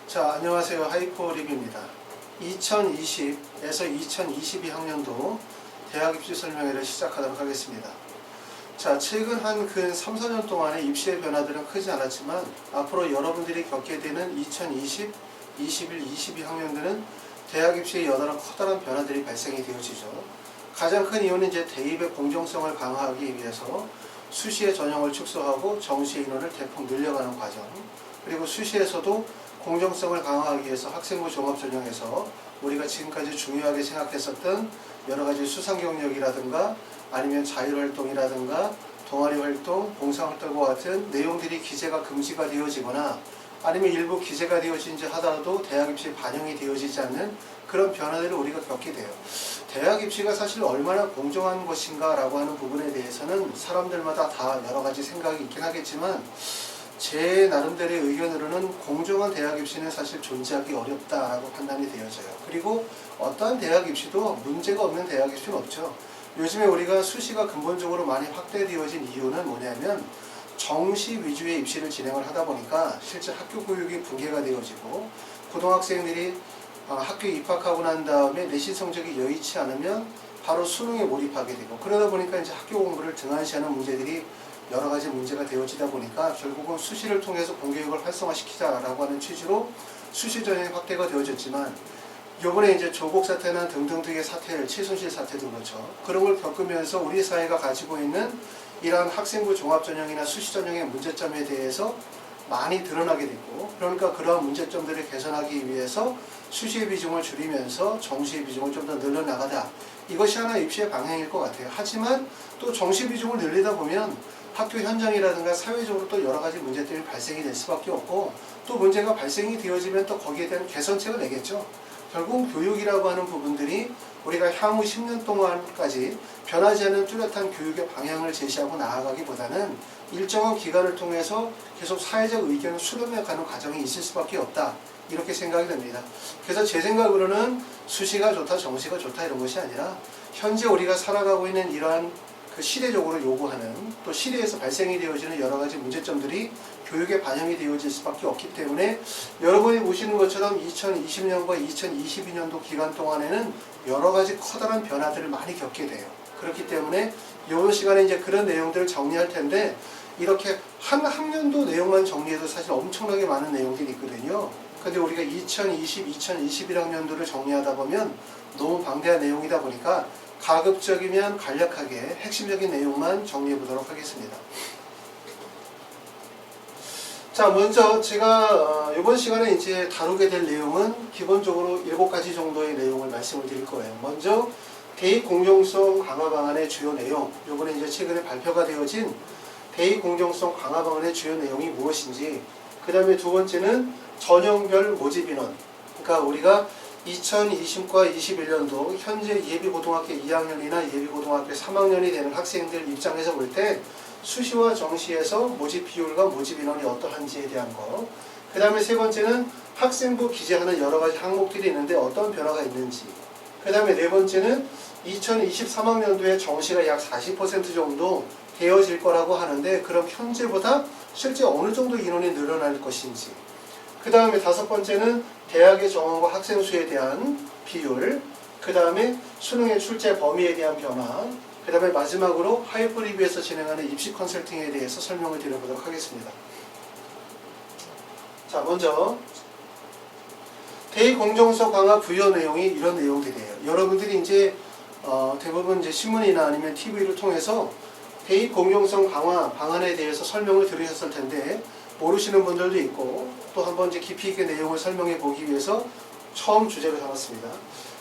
자, 안녕하세요. 하이퍼 리뷰입니다. 2020에서 2022학년도 대학 입시 설명회를 시작하도록 하겠습니다. 자, 최근 근 3, 4년 동안의 입시의 변화들은 크지 않았지만 앞으로 여러분들이 겪게 되는 2020, 21, 22학년들은 대학 입시의 여러 커다란 변화들이 발생이 되어지죠. 가장 큰 이유는 이제 대입의 공정성을 강화하기 위해서 수시의 전형을 축소하고 정시 인원을 대폭 늘려가는 과정, 그리고 수시에서도 공정성을 강화하기 위해서 학생부 종합전형에서 우리가 지금까지 중요하게 생각했었던 여러가지 수상 경력이라든가 아니면 자율활동이라든가 동아리활동, 봉사활동과 같은 내용들이 기재가 금지가 되어지거나 아니면 일부 기재가 되어진지 하더라도 대학 입시에 반영이 되어지지 않는 그런 변화들을 우리가 겪게 돼요. 대학 입시가 사실 얼마나 공정한 것인가 라고 하는 부분에 대해서는 사람들마다 다 여러가지 생각이 있긴 하겠지만 제 나름대로의 의견으로는 공정한 대학 입시는 사실 존재하기 어렵다라고 판단이 되어져요. 그리고 어떠한 대학 입시도 문제가 없는 대학 입시는 없죠. 요즘에 우리가 수시가 근본적으로 많이 확대되어진 이유는 뭐냐면 정시 위주의 입시를 진행을 하다 보니까 실제 학교 교육이 붕괴가 되어지고 고등학생들이 학교에 입학하고 난 다음에 내신 성적이 여의치 않으면 바로 수능에 몰입하게 되고 그러다 보니까 이제 학교 공부를 등한시하는 문제들이 여러 가지 문제가 되어지다 보니까 결국은 수시를 통해서 공교육을 활성화시키자라고 하는 취지로 수시 전형이 확대가 되어졌지만 이번에 이제 조국 사태나 등등등의 사태를 최순실 사태도 그렇죠. 그런 걸 겪으면서 우리 사회가 가지고 있는 이러한 학생부 종합전형이나 수시 전형의 문제점에 대해서 많이 드러나게 됐고 그러니까 그러한 문제점들을 개선하기 위해서 수시의 비중을 줄이면서 정시의 비중을 좀 더 늘려나가다. 이것이 하나 입시의 방향일 것 같아요. 하지만 또 정시 비중을 늘리다 보면 학교 현장이라든가 사회적으로 또 여러 가지 문제들이 발생이 될 수밖에 없고 또 문제가 발생이 되어지면 또 거기에 대한 개선책을 내겠죠. 결국 교육이라고 하는 부분들이 우리가 향후 10년 동안까지 변하지 않는 뚜렷한 교육의 방향을 제시하고 나아가기보다는 일정한 기간을 통해서 계속 사회적 의견을 수렴해가는 과정이 있을 수밖에 없다. 이렇게 생각이 됩니다. 그래서 제 생각으로는 수시가 좋다, 정시가 좋다 이런 것이 아니라 현재 우리가 살아가고 있는 이러한 그 시대적으로 요구하는 또 시대에서 발생이 되어지는 여러 가지 문제점들이 교육에 반영이 되어질 수밖에 없기 때문에 여러분이 보시는 것처럼 2020년과 2022년도 기간 동안에는 여러 가지 커다란 변화들을 많이 겪게 돼요. 그렇기 때문에 이번 시간에 이제 그런 내용들을 정리할 텐데 이렇게 한 학년도 내용만 정리해도 사실 엄청나게 많은 내용들이 있거든요. 근데 우리가 2020, 2021학년도를 정리하다 보면 너무 방대한 내용이다 보니까 가급적이면 간략하게 핵심적인 내용만 정리해 보도록 하겠습니다. 자, 먼저 제가 이번 시간에 이제 다루게 될 내용은 기본적으로 7가지 정도의 내용을 말씀을 드릴 거예요. 먼저 대입 공정성 강화 방안의 주요 내용, 이번에 이제 최근에 발표가 되어진 대입 공정성 강화 방안의 주요 내용이 무엇인지, 그 다음에 두 번째는 전형별 모집 인원, 그러니까 우리가 2020과 21년도 현재 예비고등학교 2학년이나 예비고등학교 3학년이 되는 학생들 입장에서 볼 때 수시와 정시에서 모집 비율과 모집 인원이 어떠한지에 대한 거, 그 다음에 세 번째는 학생부 기재하는 여러 가지 항목들이 있는데 어떤 변화가 있는지, 그 다음에 네 번째는 2023학년도에 정시가 약 40% 정도 되어질 거라고 하는데 그럼 현재보다 실제 어느 정도 인원이 늘어날 것인지, 그 다음에 다섯 번째는 대학의 정원과 학생 수에 대한 비율, 그 다음에 수능의 출제 범위에 대한 변화, 그 다음에 마지막으로 하이퍼 리뷰에서 진행하는 입시 컨설팅에 대해서 설명을 드려보도록 하겠습니다. 자, 먼저 대입 공정성 강화 부여 내용이 이런 내용들이에요. 여러분들이 이제 대부분 이제 신문이나 아니면 TV를 통해서 대입 공정성 강화 방안에 대해서 설명을 들으셨을 텐데 모르시는 분들도 있고 또 한번 이제 깊이 있게 내용을 설명해 보기 위해서 처음 주제로 삼았습니다.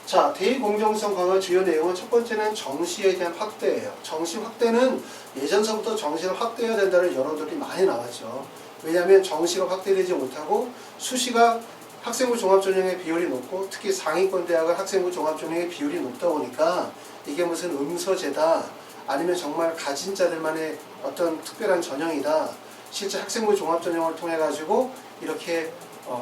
자, 대입 공정성 강화 주요 내용은 첫 번째는 정시에 대한 확대예요. 정시 확대는 예전서부터 정시를 확대해야 된다는 여론들이 많이 나왔죠. 왜냐하면 정시가 확대되지 못하고 수시가 학생부 종합전형의 비율이 높고 특히 상위권 대학은 학생부 종합전형의 비율이 높다 보니까 이게 무슨 음서제다 아니면 정말 가진 자들만의 어떤 특별한 전형이다. 실제 학생부 종합전형을 통해 가지고 이렇게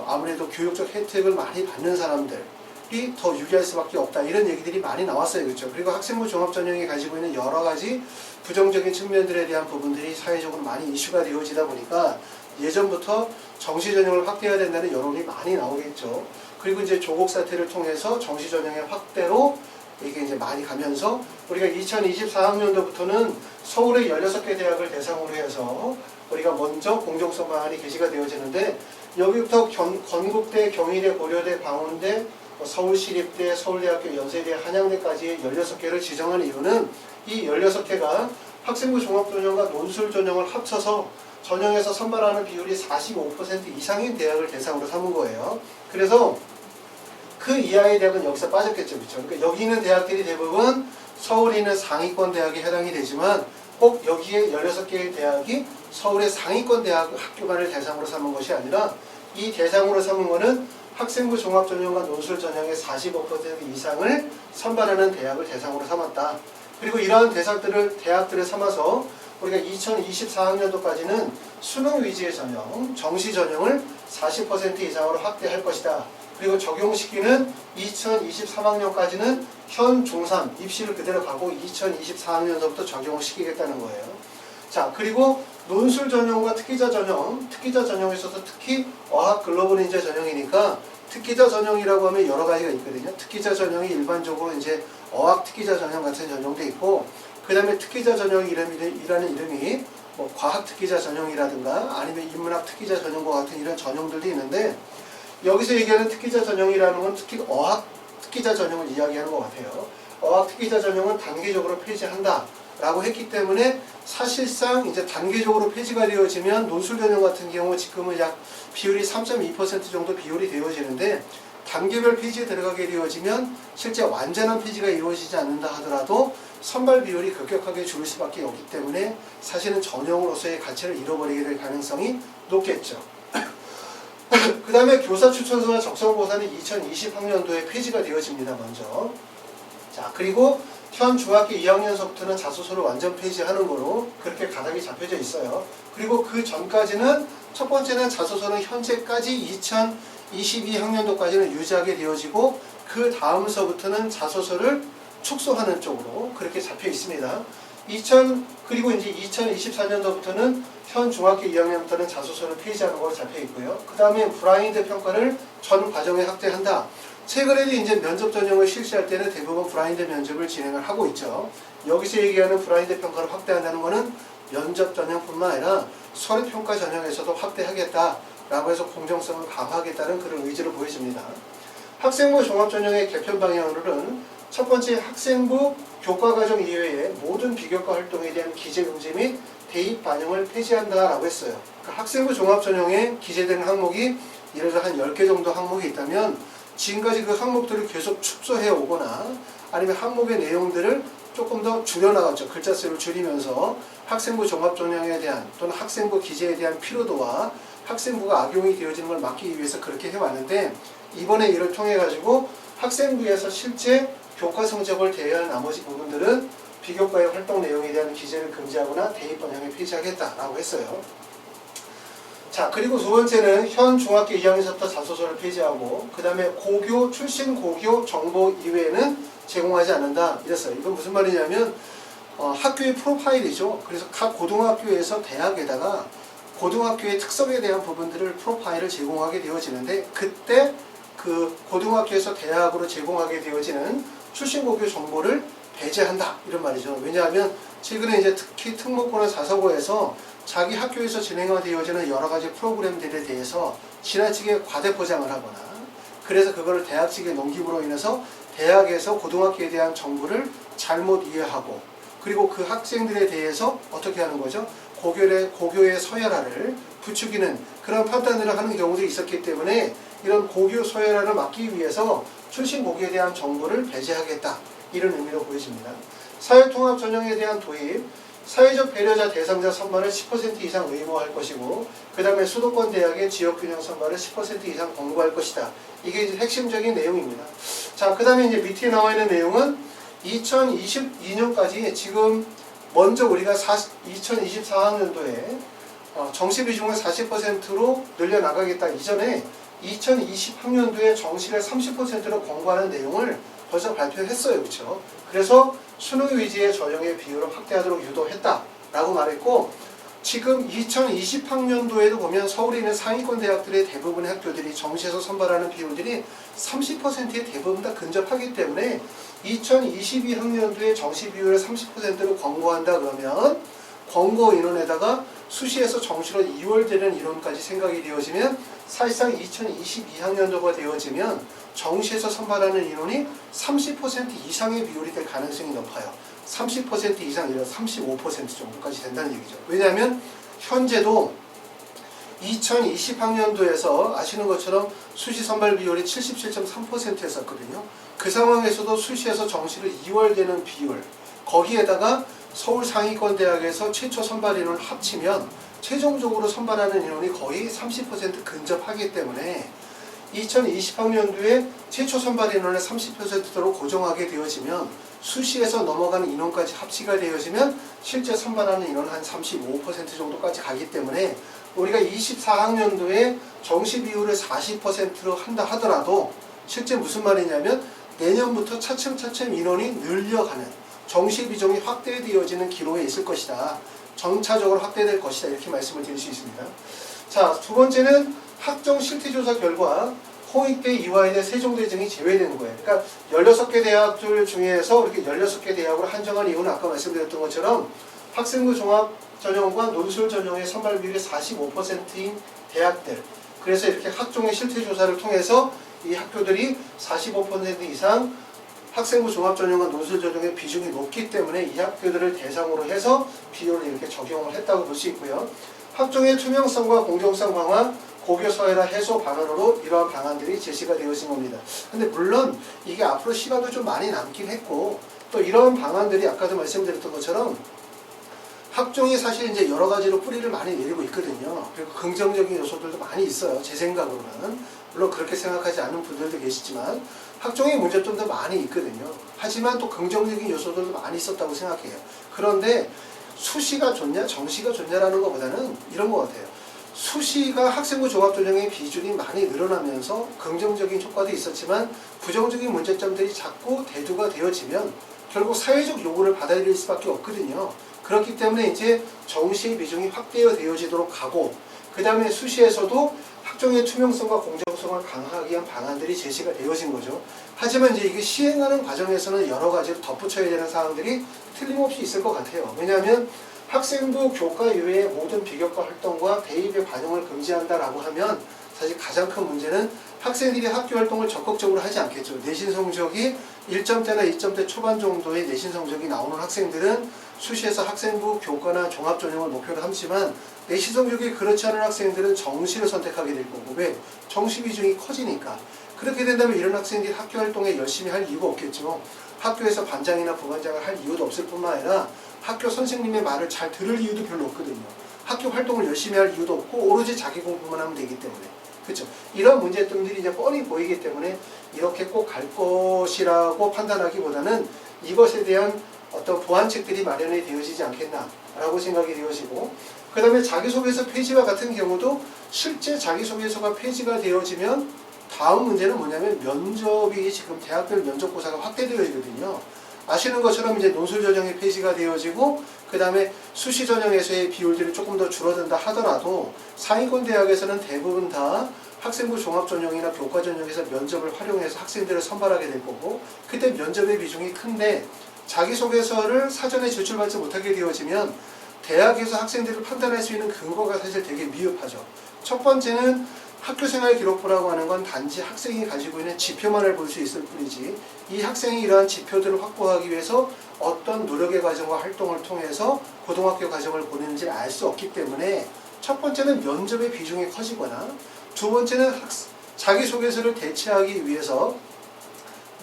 아무래도 교육적 혜택을 많이 받는 사람들이 더 유리할 수밖에 없다. 이런 얘기들이 많이 나왔어요. 그렇죠? 그리고 학생부 종합전형이 가지고 있는 여러 가지 부정적인 측면들에 대한 부분들이 사회적으로 많이 이슈가 되어지다 보니까 예전부터 정시 전형을 확대해야 된다는 여론이 많이 나오겠죠. 그리고 이제 조국 사태를 통해서 정시 전형의 확대로 이게 이제 많이 가면서 우리가 2024학년도부터는 서울의 16개 대학을 대상으로 해서 우리가 먼저 공정성 방안이 게시가 되어지는데 여기부터 건국대, 경희대, 고려대, 광운대, 서울시립대, 서울대학교, 연세대, 한양대까지 16개를 지정한 이유는 이 16개가 학생부 종합전형과 논술전형을 합쳐서 전형에서 선발하는 비율이 45% 이상인 대학을 대상으로 삼은 거예요. 그래서 그 이하의 대학은 여기서 빠졌겠죠. 그렇죠? 그러니까 여기 있는 대학들이 대부분 서울에 있는 상위권 대학에 해당이 되지만 꼭 여기에 16개의 대학이 서울의 상위권 대학 학교만을 대상으로 삼은 것이 아니라 이 대상으로 삼은 것은 학생부 종합전형과 논술전형의 45% 이상을 선발하는 대학을 대상으로 삼았다. 그리고 이러한 대학들을 삼아서 우리가 2024학년도까지는 수능 위주의 전형, 정시 전형을 40% 이상으로 확대할 것이다. 그리고 적용 시기는 2023학년까지는 현 중3 입시를 그대로 가고 2024학년서부터 적용을 시키겠다는 거예요. 자, 그리고 논술 전형과 특기자 전형에 있어서 특히 어학 글로벌 인재 전형이니까 특기자 전형이라고 하면 여러 가지가 있거든요. 특기자 전형이 일반적으로 이제 어학 특기자 전형 같은 전형도 있고, 그 다음에 특기자 전형이라는 이름이 뭐 과학 특기자 전형이라든가 아니면 인문학 특기자 전형과 같은 이런 전형들도 있는데, 여기서 얘기하는 특기자 전형이라는 건 특히 어학 특기자 전형을 이야기하는 것 같아요. 어학 특기자 전형은 단계적으로 폐지한다 라고 했기 때문에 사실상 이제 단계적으로 폐지가 되어지면 논술 전형 같은 경우 지금은 약 비율이 3.2% 정도 비율이 되어지는데, 단계별 폐지에 들어가게 되어지면 실제 완전한 폐지가 이루어지지 않는다 하더라도 선발 비율이 급격하게 줄을 수밖에 없기 때문에 사실은 전형으로서의 가치를 잃어버리게 될 가능성이 높겠죠. 그 다음에 교사 추천서와 적성고사는 2020학년도에 폐지가 되어집니다. 먼저. 자, 그리고 현 중학교 2학년서부터는 자소서를 완전 폐지하는 거로 그렇게 가닥이 잡혀져 있어요. 그리고 그 전까지는 첫 번째는 자소서는 현재까지 2022학년도까지는 유지하게 되어지고, 그 다음서부터는 자소서를 축소하는 쪽으로 그렇게 잡혀 있습니다. 그리고 이제 2024년도부터는 현 중학교 2학년부터는 자소서를 폐지하는 걸로 잡혀 있고요. 그 다음에 블라인드 평가를 전 과정에 확대한다. 최근에도 이제 면접 전형을 실시할 때는 대부분 블라인드 면접을 진행을 하고 있죠. 여기서 얘기하는 블라인드 평가를 확대한다는 것은 면접 전형뿐만 아니라 서류 평가 전형에서도 확대하겠다라고 해서 공정성을 강화하겠다는 그런 의지를 보여줍니다. 학생부 종합전형의 개편 방향으로는 첫 번째, 학생부 교과과정 이외의 모든 비교과 활동에 대한 기재 금지 및 대입 반영을 폐지한다라고 했어요. 그러니까 학생부 종합전형에 기재되는 항목이 예를 들어 한 10개 정도 항목이 있다면 지금까지 그 항목들을 계속 축소해 오거나 아니면 항목의 내용들을 조금 더 줄여나갔죠. 글자 수를 줄이면서 학생부 종합전형에 대한 또는 학생부 기재에 대한 피로도와 학생부가 악용이 되어지는 걸 막기 위해서 그렇게 해왔는데, 이번에 이를 통해 가지고 학생부에서 실제 교과 성적을 대여할 나머지 부분들은 비교과의 활동 내용에 대한 기재를 금지하거나 대입 번영에 폐지하겠다라고 했어요. 자, 그리고 두 번째는 현 중학교 2학년부터 자소서를 폐지하고, 그 다음에 고교, 출신 고교 정보 이외에는 제공하지 않는다 이랬어요. 이건 무슨 말이냐면 학교의 프로파일이죠. 그래서 각 고등학교에서 대학에다가 고등학교의 특성에 대한 부분들을 프로파일을 제공하게 되어지는데, 그때 그 고등학교에서 대학으로 제공하게 되어지는 출신 고교 정보를 배제한다 이런 말이죠. 왜냐하면 최근에 이제 특히 특목고나 자사고에서 자기 학교에서 진행되어지는 여러 가지 프로그램들에 대해서 지나치게 과대포장을 하거나, 그래서 그거를 대학 측에 넘김으로 인해서 대학에서 고등학교에 대한 정보를 잘못 이해하고, 그리고 그 학생들에 대해서 어떻게 하는 거죠? 고교의 서열화를 부추기는 그런 판단을 하는 경우도 있었기 때문에 이런 고교 서열화를 막기 위해서 출신 고교에 대한 정보를 배제하겠다 이런 의미로 보여집니다. 사회통합 전형에 대한 도입, 사회적 배려자 대상자 선발을 10% 이상 의무화할 것이고, 그 다음에 수도권 대학의 지역균형 선발을 10% 이상 권고할 것이다. 이게 이제 핵심적인 내용입니다. 자, 그 다음에 이제 밑에 나와 있는 내용은 2022년까지 지금 먼저 우리가 2024학년도에 정시 비중을 40%로 늘려나가겠다 이전에 2020학년도에 정시를 30%로 권고하는 내용을 벌써 발표했어요. 그렇죠? 그래서 수능 위주의 전형의 비율을 확대하도록 유도했다라고 말했고, 지금 2020학년도에도 보면 서울에 있는 상위권 대학들의 대부분의 학교들이 정시에서 선발하는 비율들이 30%에 대부분 다 근접하기 때문에 2022학년도에 정시 비율을 30%로 권고한다 그러면 권고 인원에다가 수시에서 정시로 이월되는 인원까지 생각이 되어지면 사실상 2022학년도가 되어지면 정시에서 선발하는 인원이 30% 이상의 비율이 될 가능성이 높아요. 30% 이상이라 35% 정도까지 된다는 얘기죠. 왜냐하면 현재도 2020학년도에서 아시는 것처럼 수시 선발 비율이 77.3%였었거든요. 그 상황에서도 수시에서 정시를 2월되는 비율, 거기에다가 서울 상위권 대학에서 최초 선발 인원을 합치면 최종적으로 선발하는 인원이 거의 30% 근접하기 때문에 2020학년도에 최초 선발 인원을 30%로 고정하게 되어지면 수시에서 넘어가는 인원까지 합치가 되어지면 실제 선발하는 인원은 한 35% 정도까지 가기 때문에 우리가 24학년도에 정시 비율을 40%로 한다 하더라도 실제 무슨 말이냐면 내년부터 차츰차츰 인원이 늘려가는 정시 비중이 확대되어지는 기로에 있을 것이다. 점차적으로 확대될 것이다. 이렇게 말씀을 드릴 수 있습니다. 자, 두 번째는 학종 실태조사 결과 홍익대, 이화여대, 세종대 등이 제외되는 거예요. 그러니까 16개 대학들 중에서 이렇게 16개 대학으로 한정한 이유는 아까 말씀드렸던 것처럼 학생부 종합 전형과 논술 전형의 선발 비율이 45%인 대학들. 그래서 이렇게 학종의 실태조사를 통해서 이 학교들이 45% 이상 학생부 종합 전형과 논술 전형의 비중이 높기 때문에 이 학교들을 대상으로 해서 비율을 이렇게 적용을 했다고 볼 수 있고요. 학종의 투명성과 공정성 강화, 고교 서열화 해소 방안으로 이러한 방안들이 제시가 되어진 겁니다. 근데 물론 이게 앞으로 시간도 좀 많이 남긴 했고 또 이러한 방안들이 아까도 말씀드렸던 것처럼 학종이 사실 이제 여러 가지로 뿌리를 많이 내리고 있거든요. 그리고 긍정적인 요소들도 많이 있어요. 제 생각으로는. 물론 그렇게 생각하지 않는 분들도 계시지만 학종의 문제점도 많이 있거든요. 하지만 또 긍정적인 요소들도 많이 있었다고 생각해요. 그런데 수시가 좋냐 정시가 좋냐라는 것보다는 이런 것 같아요. 수시가 학생부 종합전형의 비중이 많이 늘어나면서 긍정적인 효과도 있었지만 부정적인 문제점들이 자꾸 대두가 되어지면 결국 사회적 요구를 받아들일 수밖에 없거든요. 그렇기 때문에 이제 정시의 비중이 확대되어지도록 하고 그 다음에 수시에서도 학종의 투명성과 공정성을 강화하기 위한 방안들이 제시가 되어진 거죠. 하지만 이제 이게 시행하는 과정에서는 여러 가지로 덧붙여야 되는 사항들이 틀림없이 있을 것 같아요. 왜냐하면 학생부 교과 이외의 모든 비교과 활동과 대입의 반영을 금지한다라고 하면 사실 가장 큰 문제는 학생들이 학교 활동을 적극적으로 하지 않겠죠. 내신 성적이 1점대나 2점대 초반 정도의 내신 성적이 나오는 학생들은 수시에서 학생부 교과나 종합전형을 목표로 삼지만 내신 성적이 그렇지 않은 학생들은 정시를 선택하게 될 거고 왜? 정시 비중이 커지니까. 그렇게 된다면 이런 학생들이 학교 활동에 열심히 할 이유가 없겠죠. 학교에서 반장이나 부반장을 할 이유도 없을 뿐만 아니라 학교 선생님의 말을 잘 들을 이유도 별로 없거든요. 학교 활동을 열심히 할 이유도 없고 오로지 자기 공부만 하면 되기 때문에. 그렇죠. 이런 문제점들이 이제 뻔히 보이기 때문에 이렇게 꼭 갈 것이라고 판단하기보다는 이것에 대한 어떤 보완책들이 마련이 되어지지 않겠나라고 생각이 되어지고 그 다음에 자기소개서 폐지와 같은 경우도 실제 자기소개서가 폐지가 되어지면 다음 문제는 뭐냐면 면접이 지금 대학별 면접고사가 확대되어지거든요. 아시는 것처럼 이제 논술 전형이 폐지가 되어지고 그 다음에 수시 전형에서의 비율들이 조금 더 줄어든다 하더라도 상위권 대학에서는 대부분 다 학생부 종합 전형이나 교과 전형에서 면접을 활용해서 학생들을 선발하게 될 거고 그때 면접의 비중이 큰데 자기소개서를 사전에 제출받지 못하게 되어지면 대학에서 학생들을 판단할 수 있는 근거가 사실 되게 미흡하죠. 첫 번째는 학교생활 기록부라고 하는 건 단지 학생이 가지고 있는 지표만을 볼 수 있을 뿐이지 이 학생이 이러한 지표들을 확보하기 위해서 어떤 노력의 과정과 활동을 통해서 고등학교 과정을 보내는지 알 수 없기 때문에 첫 번째는 면접의 비중이 커지거나 두 번째는 자기소개서를 대체하기 위해서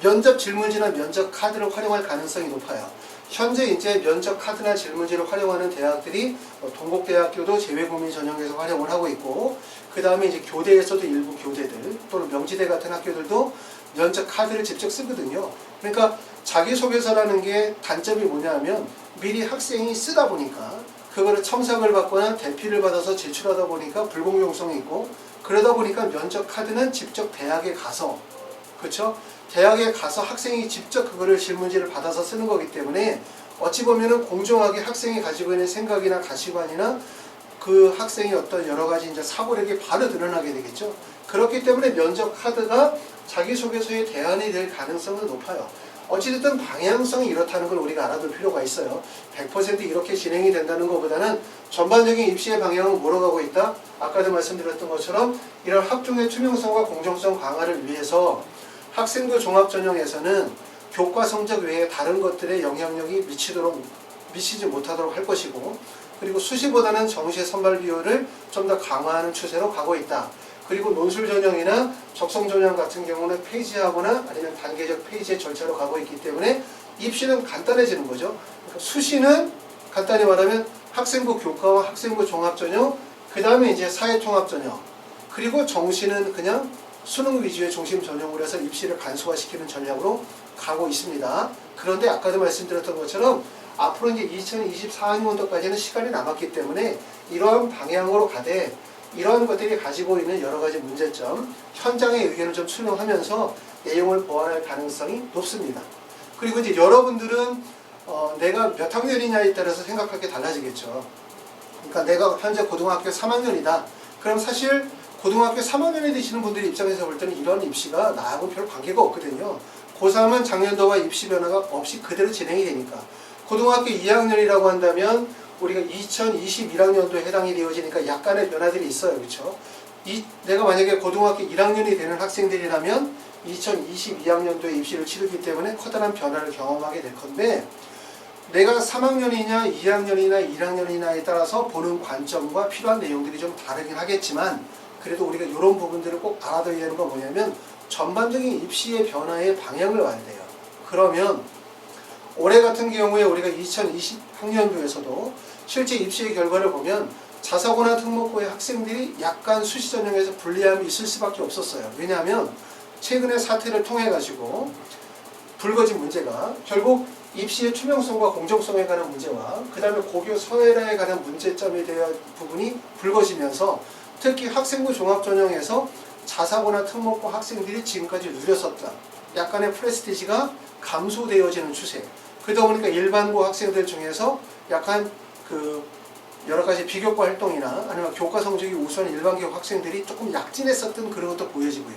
면접 질문지나 면접 카드를 활용할 가능성이 높아요. 현재 이제 면접 카드나 질문지를 활용하는 대학들이 동국대학교도 재외고민 전형에서 활용을 하고 있고 그 다음에 이제 교대에서도 일부 교대들 또는 명지대 같은 학교들도 면접 카드를 직접 쓰거든요. 그러니까 자기소개서라는 게 단점이 뭐냐면 미리 학생이 쓰다 보니까 그거를 첨삭을 받거나 대피를 받아서 제출하다 보니까 불공정성이 있고 그러다 보니까 면접 카드는 직접 대학에 가서 그렇죠? 대학에 가서 학생이 직접 그거를 질문지를 받아서 쓰는 거기 때문에 어찌 보면은 공정하게 학생이 가지고 있는 생각이나 가치관이나 그 학생의 어떤 여러 가지 이제 사고력이 바로 드러나게 되겠죠. 그렇기 때문에 면접 카드가 자기소개서에 대안이 될 가능성은 높아요. 어찌됐든 방향성이 이렇다는 걸 우리가 알아둘 필요가 있어요. 100% 이렇게 진행이 된다는 것보다는 전반적인 입시의 방향은 뭐로 가고 있다? 아까도 말씀드렸던 것처럼 이런 학종의 투명성과 공정성 강화를 위해서 학생부 종합전형에서는 교과 성적 외에 다른 것들의 영향력이 미치지 못하도록 할 것이고, 그리고 수시보다는 정시의 선발 비율을 좀 더 강화하는 추세로 가고 있다. 그리고 논술 전형이나 적성 전형 같은 경우는 페이지하거나 아니면 단계적 페이지의 절차로 가고 있기 때문에 입시는 간단해지는 거죠. 그러니까 수시는 간단히 말하면 학생부 교과와 학생부 종합 전형, 그 다음에 이제 사회 통합 전형, 그리고 정시는 그냥 수능 위주의 중심 전형으로 해서 입시를 간소화시키는 전략으로 가고 있습니다. 그런데 아까도 말씀드렸던 것처럼 앞으로 이제 2024학년도까지는 시간이 남았기 때문에 이러한 방향으로 가되 이러한 것들이 가지고 있는 여러 가지 문제점, 현장의 의견을 좀 수렴하면서 내용을 보완할 가능성이 높습니다. 그리고 이제 여러분들은 내가 몇 학년이냐에 따라서 생각할 게 달라지겠죠. 그러니까 내가 현재 고등학교 3학년이다. 그럼 사실 고등학교 3학년이 되시는 분들의 입장에서 볼 때는 이런 입시가 나하고는 별 관계가 없거든요. 고3은 작년도와 입시 변화가 없이 그대로 진행이 되니까. 고등학교 2학년이라고 한다면 우리가 2021학년도에 해당이 되어지니까 약간의 변화들이 있어요. 그렇죠? 내가 만약에 고등학교 1학년이 되는 학생들이라면 2022학년도에 입시를 치르기 때문에 커다란 변화를 경험하게 될 건데, 내가 3학년이냐 2학년이나 1학년이냐에 따라서 보는 관점과 필요한 내용들이 좀 다르긴 하겠지만, 그래도 우리가 이런 부분들을 꼭 알아둬야 되는 건 뭐냐면 전반적인 입시의 변화의 방향을 봐야 돼요. 그러면 올해 같은 경우에 우리가 2020학년도에서도 실제 입시의 결과를 보면 자사고나 특목고의 학생들이 약간 수시 전형에서 불리함이 있을 수밖에 없었어요. 왜냐하면 최근의 사태를 통해 가지고 불거진 문제가 결국 입시의 투명성과 공정성에 관한 문제와 그 다음에 고교 서열화에 관한 문제점에 대한 부분이 불거지면서 특히 학생부 종합전형에서 자사고나 특목고 학생들이 지금까지 누렸었던 약간의 프레스티지가 감소되어지는 추세. 그러다 보니까 일반고 학생들 중에서 약간 여러 가지 비교과 활동이나 아니면 교과 성적이 우수한 일반고 학생들이 조금 약진했었던 그런 것도 보여지고요.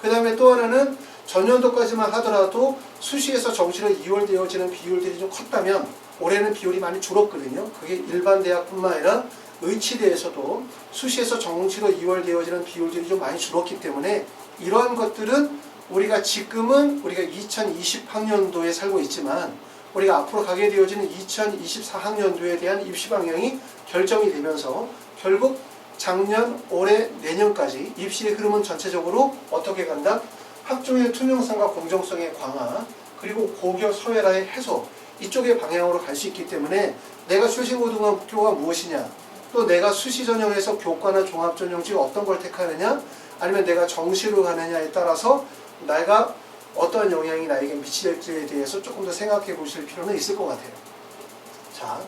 그 다음에 또 하나는 전년도까지만 하더라도 수시에서 정시로 이월되어지는 비율들이 좀 컸다면 올해는 비율이 많이 줄었거든요. 그게 일반 대학뿐만 아니라 의치대에서도 수시에서 정시로 이월되어지는 비율들이 좀 많이 줄었기 때문에 이러한 것들은 우리가 지금은 우리가 2020학년도에 살고 있지만 우리가 앞으로 가게 되어지는 2024학년도에 대한 입시 방향이 결정이 되면서 결국 작년, 올해, 내년까지 입시의 흐름은 전체적으로 어떻게 간다? 학종의 투명성과 공정성의 강화, 그리고 고교 서열화의 해소, 이쪽의 방향으로 갈 수 있기 때문에 내가 출신고등학교가 무엇이냐, 또 내가 수시 전형에서 교과나 종합 전형 중 어떤 걸 택하느냐, 아니면 내가 정시로 가느냐에 따라서 내가 어떤 영향이 나에게 미칠지에 대해서 조금 더 생각해 보실 필요는 있을 것 같아요. 자,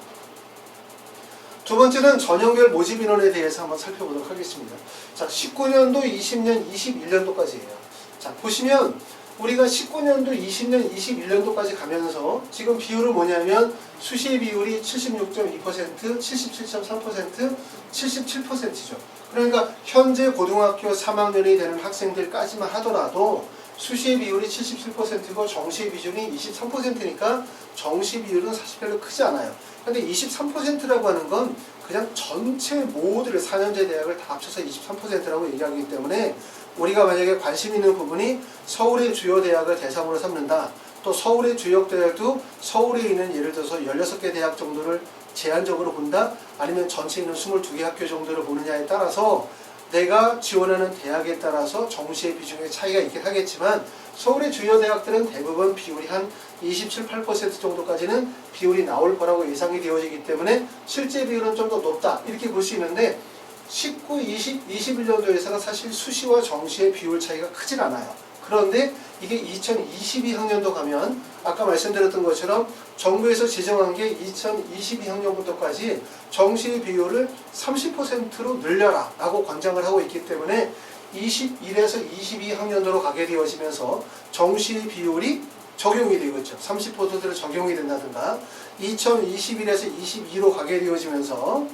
두 번째는 전형별 모집 인원에 대해서 한번 살펴보도록 하겠습니다. 자, 19년도, 20년, 21년도까지예요. 자, 보시면 우리가 19년도, 20년, 21년도까지 가면서 지금 비율은 뭐냐면 수시 비율이 76.2%, 77.3%, 77%죠. 그러니까 현재 고등학교 3학년이 되는 학생들까지만 하더라도 수시 비율이 77%고 정시 비중이 23%니까 정시 비율은 사실 별로 크지 않아요. 근데 23%라고 하는 건 그냥 전체 모두를 4년제 대학을 다 합쳐서 23%라고 얘기하기 때문에 우리가 만약에 관심 있는 부분이 서울의 주요 대학을 대상으로 삼는다. 또 서울의 주요 대학도 서울에 있는 예를 들어서 16개 대학 정도를 제한적으로 본다. 아니면 전체에 있는 22개 학교 정도를 보느냐에 따라서 내가 지원하는 대학에 따라서 정시의 비중의 차이가 있긴 하겠지만 서울의 주요 대학들은 대부분 비율이 한 27, 8% 정도까지는 비율이 나올 거라고 예상이 되어지기 때문에 실제 비율은 좀 더 높다 이렇게 볼 수 있는데 19, 20, 21년도에서는 사실 수시와 정시의 비율 차이가 크진 않아요. 그런데 이게 2022학년도 가면 아까 말씀드렸던 것처럼 정부에서 지정한 게 2022학년부터까지 정시 비율을 30%로 늘려라 라고 권장을 하고 있기 때문에 21에서 22학년도로 가게 되어지면서 정시 비율이 적용이 되겠죠. 30%대로 적용이 된다든가 2021에서 22로 가게 되어지면서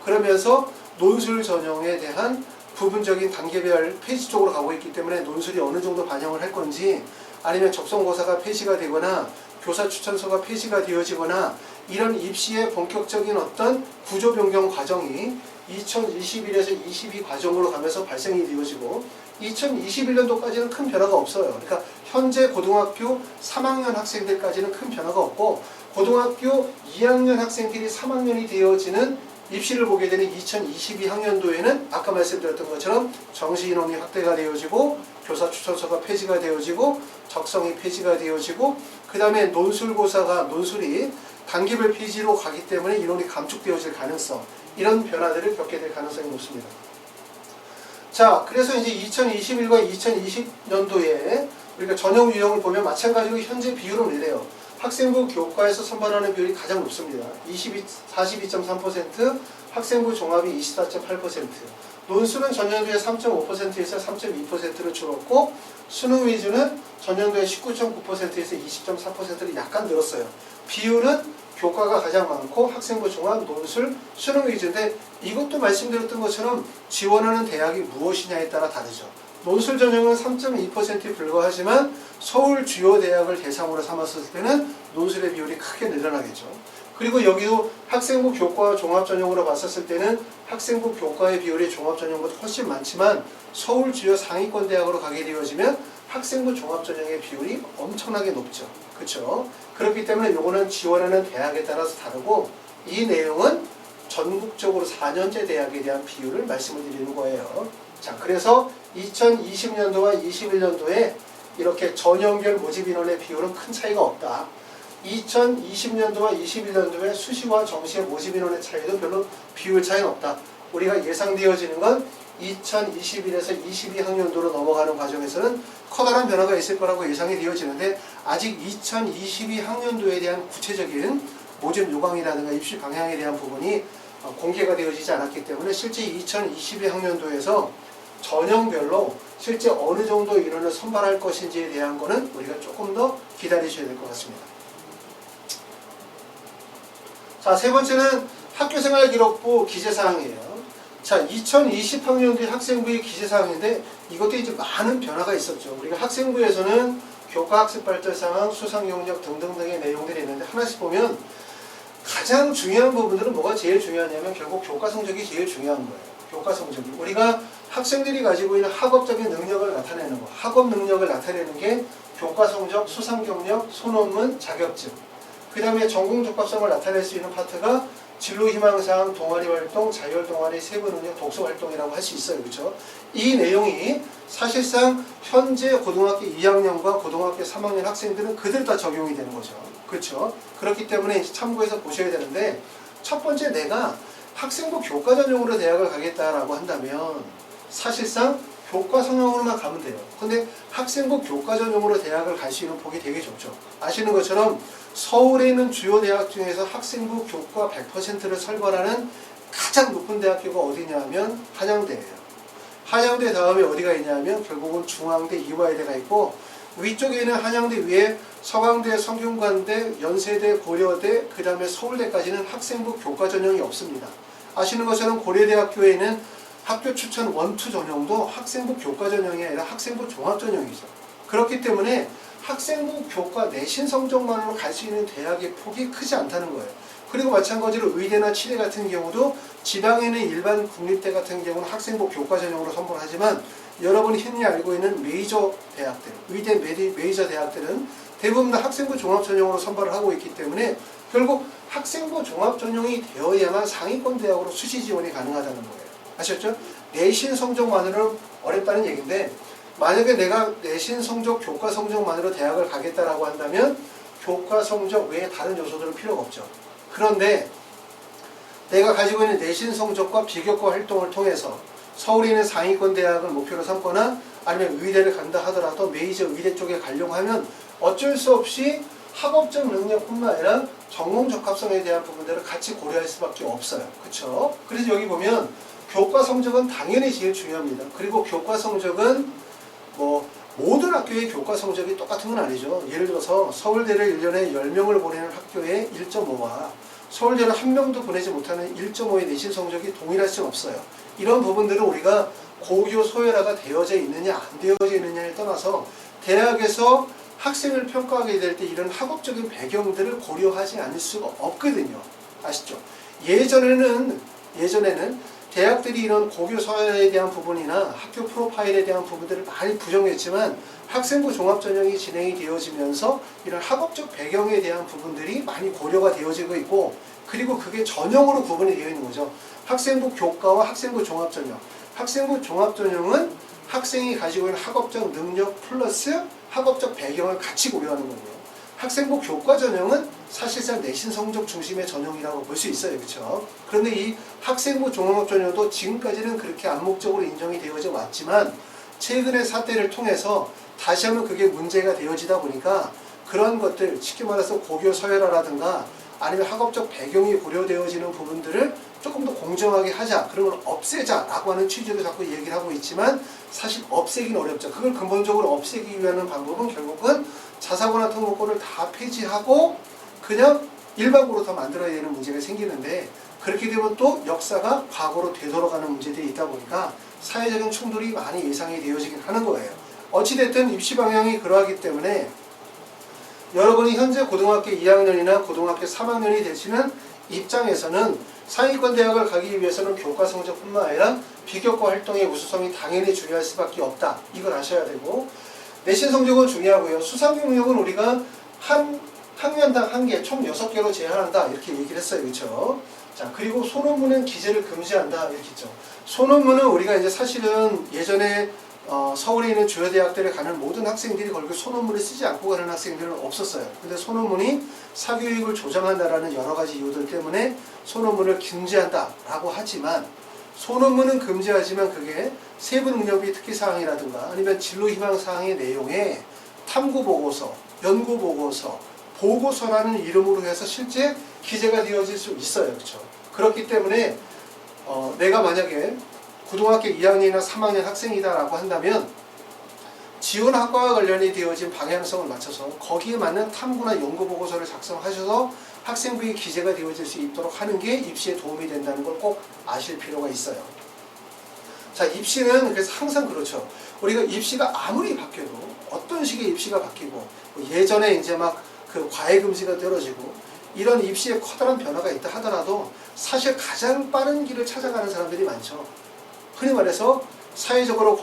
그러면서 논술 전형에 대한 부분적인 단계별 폐지 쪽으로 가고 있기 때문에 논술이 어느 정도 반영을 할 건지, 아니면 적성고사가 폐지가 되거나 교사 추천서가 폐지가 되어지거나 이런 입시의 본격적인 어떤 구조 변경 과정이 2021에서 22 과정으로 가면서 발생이 되어지고 2021년도까지는 큰 변화가 없어요. 그러니까 현재 고등학교 3학년 학생들까지는 큰 변화가 없고, 고등학교 2학년 학생들이 3학년이 되어지는 입시를 보게 되는 2022학년도에는 아까 말씀드렸던 것처럼 정시 인원이 확대가 되어지고 교사 추천서가 폐지가 되어지고 적성이 폐지가 되어지고, 그 다음에 논술이 단계별 폐지로 가기 때문에 인원이 감축되어질 가능성, 이런 변화들을 겪게 될 가능성이 높습니다. 자, 그래서 이제 2021과 2020년도에 우리가 전형 유형을 보면 마찬가지로 현재 비율은 이래요. 학생부 교과에서 선발하는 비율이 가장 높습니다. 42.3%, 학생부 종합이 24.8%. 논술은 전년도에 3.5%에서 3.2%로 줄었고, 수능 위주는 전년도에 19.9%에서 20.4%로 약간 늘었어요. 비율은 교과가 가장 많고 학생부 종합, 논술, 수능 위주인데, 이것도 말씀드렸던 것처럼 지원하는 대학이 무엇이냐에 따라 다르죠. 논술 전형은 3.2%에 불과하지만 서울 주요 대학을 대상으로 삼았을 때는 논술의 비율이 크게 늘어나겠죠. 그리고 여기도 학생부 교과 종합 전형으로 봤었을 때는 학생부 교과의 비율이 종합 전형보다 훨씬 많지만 서울 주요 상위권 대학으로 가게 되어지면 학생부 종합 전형의 비율이 엄청나게 높죠. 그렇죠? 그렇기 때문에 요거는 지원하는 대학에 따라서 다르고, 이 내용은 전국적으로 4년제 대학에 대한 비율을 말씀을 드리는 거예요. 자, 그래서 2020년도와 21년도에 이렇게 전형별 모집 인원의 비율은 큰 차이가 없다. 2020년도와 21년도에 수시와 정시의 모집 인원의 차이도 별로 비율 차이는 없다. 우리가 예상되어지는 건 2021에서 22학년도로 넘어가는 과정에서는 커다란 변화가 있을 거라고 예상이 되어지는데, 아직 2022학년도에 대한 구체적인 모집 요강이라든가 입시 방향에 대한 부분이 공개가 되어지지 않았기 때문에 실제 2022학년도에서 전형별로 실제 어느 정도 인원을 선발할 것인지에 대한 거는 우리가 조금 더 기다리셔야 될 것 같습니다. 자, 세 번째는 학교생활기록부 기재사항이에요. 자, 2020학년도의 학생부의 기재사항인데 이것도 이제 많은 변화가 있었죠. 우리가 학생부에서는 교과학습 발달 상황, 수상 경력 등등등의 내용들이 있는데, 하나씩 보면 가장 중요한 부분들은 뭐가 제일 중요하냐면 결국 교과 성적이 제일 중요한 거예요. 교과 성적이. 우리가 학생들이 가지고 있는 학업적인 능력을 나타내는 거, 학업 능력을 나타내는 게 교과 성적, 수상 경력, 소논문, 자격증. 그 다음에 전공 적합성을 나타낼 수 있는 파트가 진로 희망사항, 동아리 활동, 자율 동아리, 세부 능력, 독서 활동이라고 할 수 있어요. 그렇죠? 이 내용이 사실상 현재 고등학교 2학년과 고등학교 3학년 학생들은 그대로 다 적용이 되는 거죠. 그렇죠? 그렇기 때문에 참고해서 보셔야 되는데, 첫 번째 내가 학생부 교과 전형으로 대학을 가겠다라고 한다면 사실상 교과 성형으로만 가면 돼요. 근데 학생부 교과 전형으로 대학을 갈 수 있는 폭이 되게 좁죠. 아시는 것처럼 서울에 있는 주요 대학 중에서 학생부 교과 100%를 설벌하는 가장 높은 대학교가 어디냐면 한양대예요. 한양대 다음에 어디가 있냐면 결국은 중앙대, 이화여대가 있고, 위쪽에 있는 한양대 위에 서강대, 성균관대, 연세대, 고려대, 그 다음에 서울대까지는 학생부 교과 전형이 없습니다. 아시는 것처럼 고려대학교에는 학교 추천 1, 2 전형도 학생부 교과 전형이 아니라 학생부 종합 전형이죠. 그렇기 때문에 학생부 교과 내신 성적만으로 갈 수 있는 대학의 폭이 크지 않다는 거예요. 그리고 마찬가지로 의대나 치대 같은 경우도 지방에 있는 일반 국립대 같은 경우는 학생부 교과 전형으로 선발하지만, 여러분이 흔히 알고 있는 메이저 대학들, 의대 메이저 대학들은 대부분 다 학생부 종합 전형으로 선발을 하고 있기 때문에 결국 학생부 종합 전형이 되어야만 상위권 대학으로 수시 지원이 가능하다는 거예요. 아셨죠? 내신 성적만으로는 어렵다는 얘기인데, 만약에 내가 내신 성적, 교과 성적만으로 대학을 가겠다라고 한다면 교과 성적 외에 다른 요소들은 필요가 없죠. 그런데 내가 가지고 있는 내신 성적과 비교과 활동을 통해서 서울에 있는 상위권 대학을 목표로 삼거나 아니면 의대를 간다 하더라도 메이저 의대 쪽에 가려고 하면 어쩔 수 없이 학업적 능력뿐만 아니라 전공 적합성에 대한 부분들을 같이 고려할 수밖에 없어요. 그렇죠? 그래서 여기 보면 교과 성적은 당연히 제일 중요합니다. 그리고 교과 성적은 모든 학교의 교과 성적이 똑같은 건 아니죠. 예를 들어서 서울대를 1년에 10명을 보내는 학교의 1.5와 서울대는 한 명도 보내지 못하는 1.5의 내신 성적이 동일할 수는 없어요. 이런 부분들은 우리가 고교 소외라가 되어져 있느냐 안 되어져 있느냐에 떠나서 대학에서 학생을 평가하게 될 때 이런 학업적인 배경들을 고려하지 않을 수가 없거든요. 아시죠? 예전에는 대학들이 이런 고교 소외에 대한 부분이나 학교 프로파일에 대한 부분들을 많이 부정했지만 학생부 종합전형이 진행이 되어지면서 이런 학업적 배경에 대한 부분들이 많이 고려가 되어지고 있고, 그리고 그게 전형으로 구분이 되어 있는 거죠. 학생부 교과와 학생부 종합전형. 학생부 종합전형은 학생이 가지고 있는 학업적 능력 플러스 학업적 배경을 같이 고려하는 거고요. 학생부 교과 전형은 사실상 내신 성적 중심의 전형이라고 볼 수 있어요. 그렇죠? 그런데 이 학생부 종합전형도 지금까지는 그렇게 암묵적으로 인정이 되어져 왔지만 최근의 사태를 통해서 다시 한번 그게 문제가 되어지다 보니까 그런 것들, 쉽게 말해서 고교 서열화라든가 아니면 학업적 배경이 고려되어지는 부분들을 조금 더 공정하게 하자, 그런 걸 없애자라고 하는 취지로 자꾸 얘기를 하고 있지만 사실 없애기는 어렵죠. 그걸 근본적으로 없애기 위한 방법은 결국은 자사고나 특목고를 다 폐지하고 그냥 일반고로 더 만들어야 되는 문제가 생기는데, 그렇게 되면 또 역사가 과거로 되돌아가는 문제들이 있다 보니까 사회적인 충돌이 많이 예상이 되어지긴 하는 거예요. 어찌됐든 입시 방향이 그러하기 때문에 여러분이 현재 고등학교 2학년이나 고등학교 3학년이 되시는 입장에서는 상위권 대학을 가기 위해서는 교과 성적뿐만 아니라 비교과 활동의 우수성이 당연히 중요할 수밖에 없다. 이걸 아셔야 되고, 내신 성적은 중요하고요. 수상 경력은 우리가 한 학년당 1개, 총 6개로 제한한다. 이렇게 얘기를 했어요. 그렇죠? 자, 그리고 소논문은 기재를 금지한다. 이렇게 했죠. 소논문은 우리가 이제 사실은 예전에 서울에 있는 주요 대학들에 가는 모든 학생들이 결국 소논문을 쓰지 않고 가는 학생들은 없었어요. 근데 소논문이 사교육을 조장한다라는 여러 가지 이유들 때문에 소논문을 금지한다라고 하지만, 소논문은 금지하지만 그게 세부능력비 특기사항이라든가 아니면 진로희망사항의 내용에 탐구보고서, 연구보고서, 보고서라는 이름으로 해서 실제 기재가 되어질 수 있어요. 그렇죠? 그렇기 때문에 내가 만약에 고등학교 2학년이나 3학년 학생이다라고 한다면 지원학과와 관련이 되어진 방향성을 맞춰서 거기에 맞는 탐구나 연구보고서를 작성하셔서 학생부의 기재가 되어질 수 있도록 하는 게 입시에 도움이 된다는 걸 꼭 아실 필요가 있어요. 자, 입시는 그래서 항상 그렇죠. 우리가 입시가 아무리 바뀌어도 어떤 식의 입시가 바뀌고 예전에 이제 막 그 과외 금지가 떨어지고 이런 입시에 커다란 변화가 있다 하더라도 사실 가장 빠른 길을 찾아가는 사람들이 많죠. 흔히 말해서 사회적으로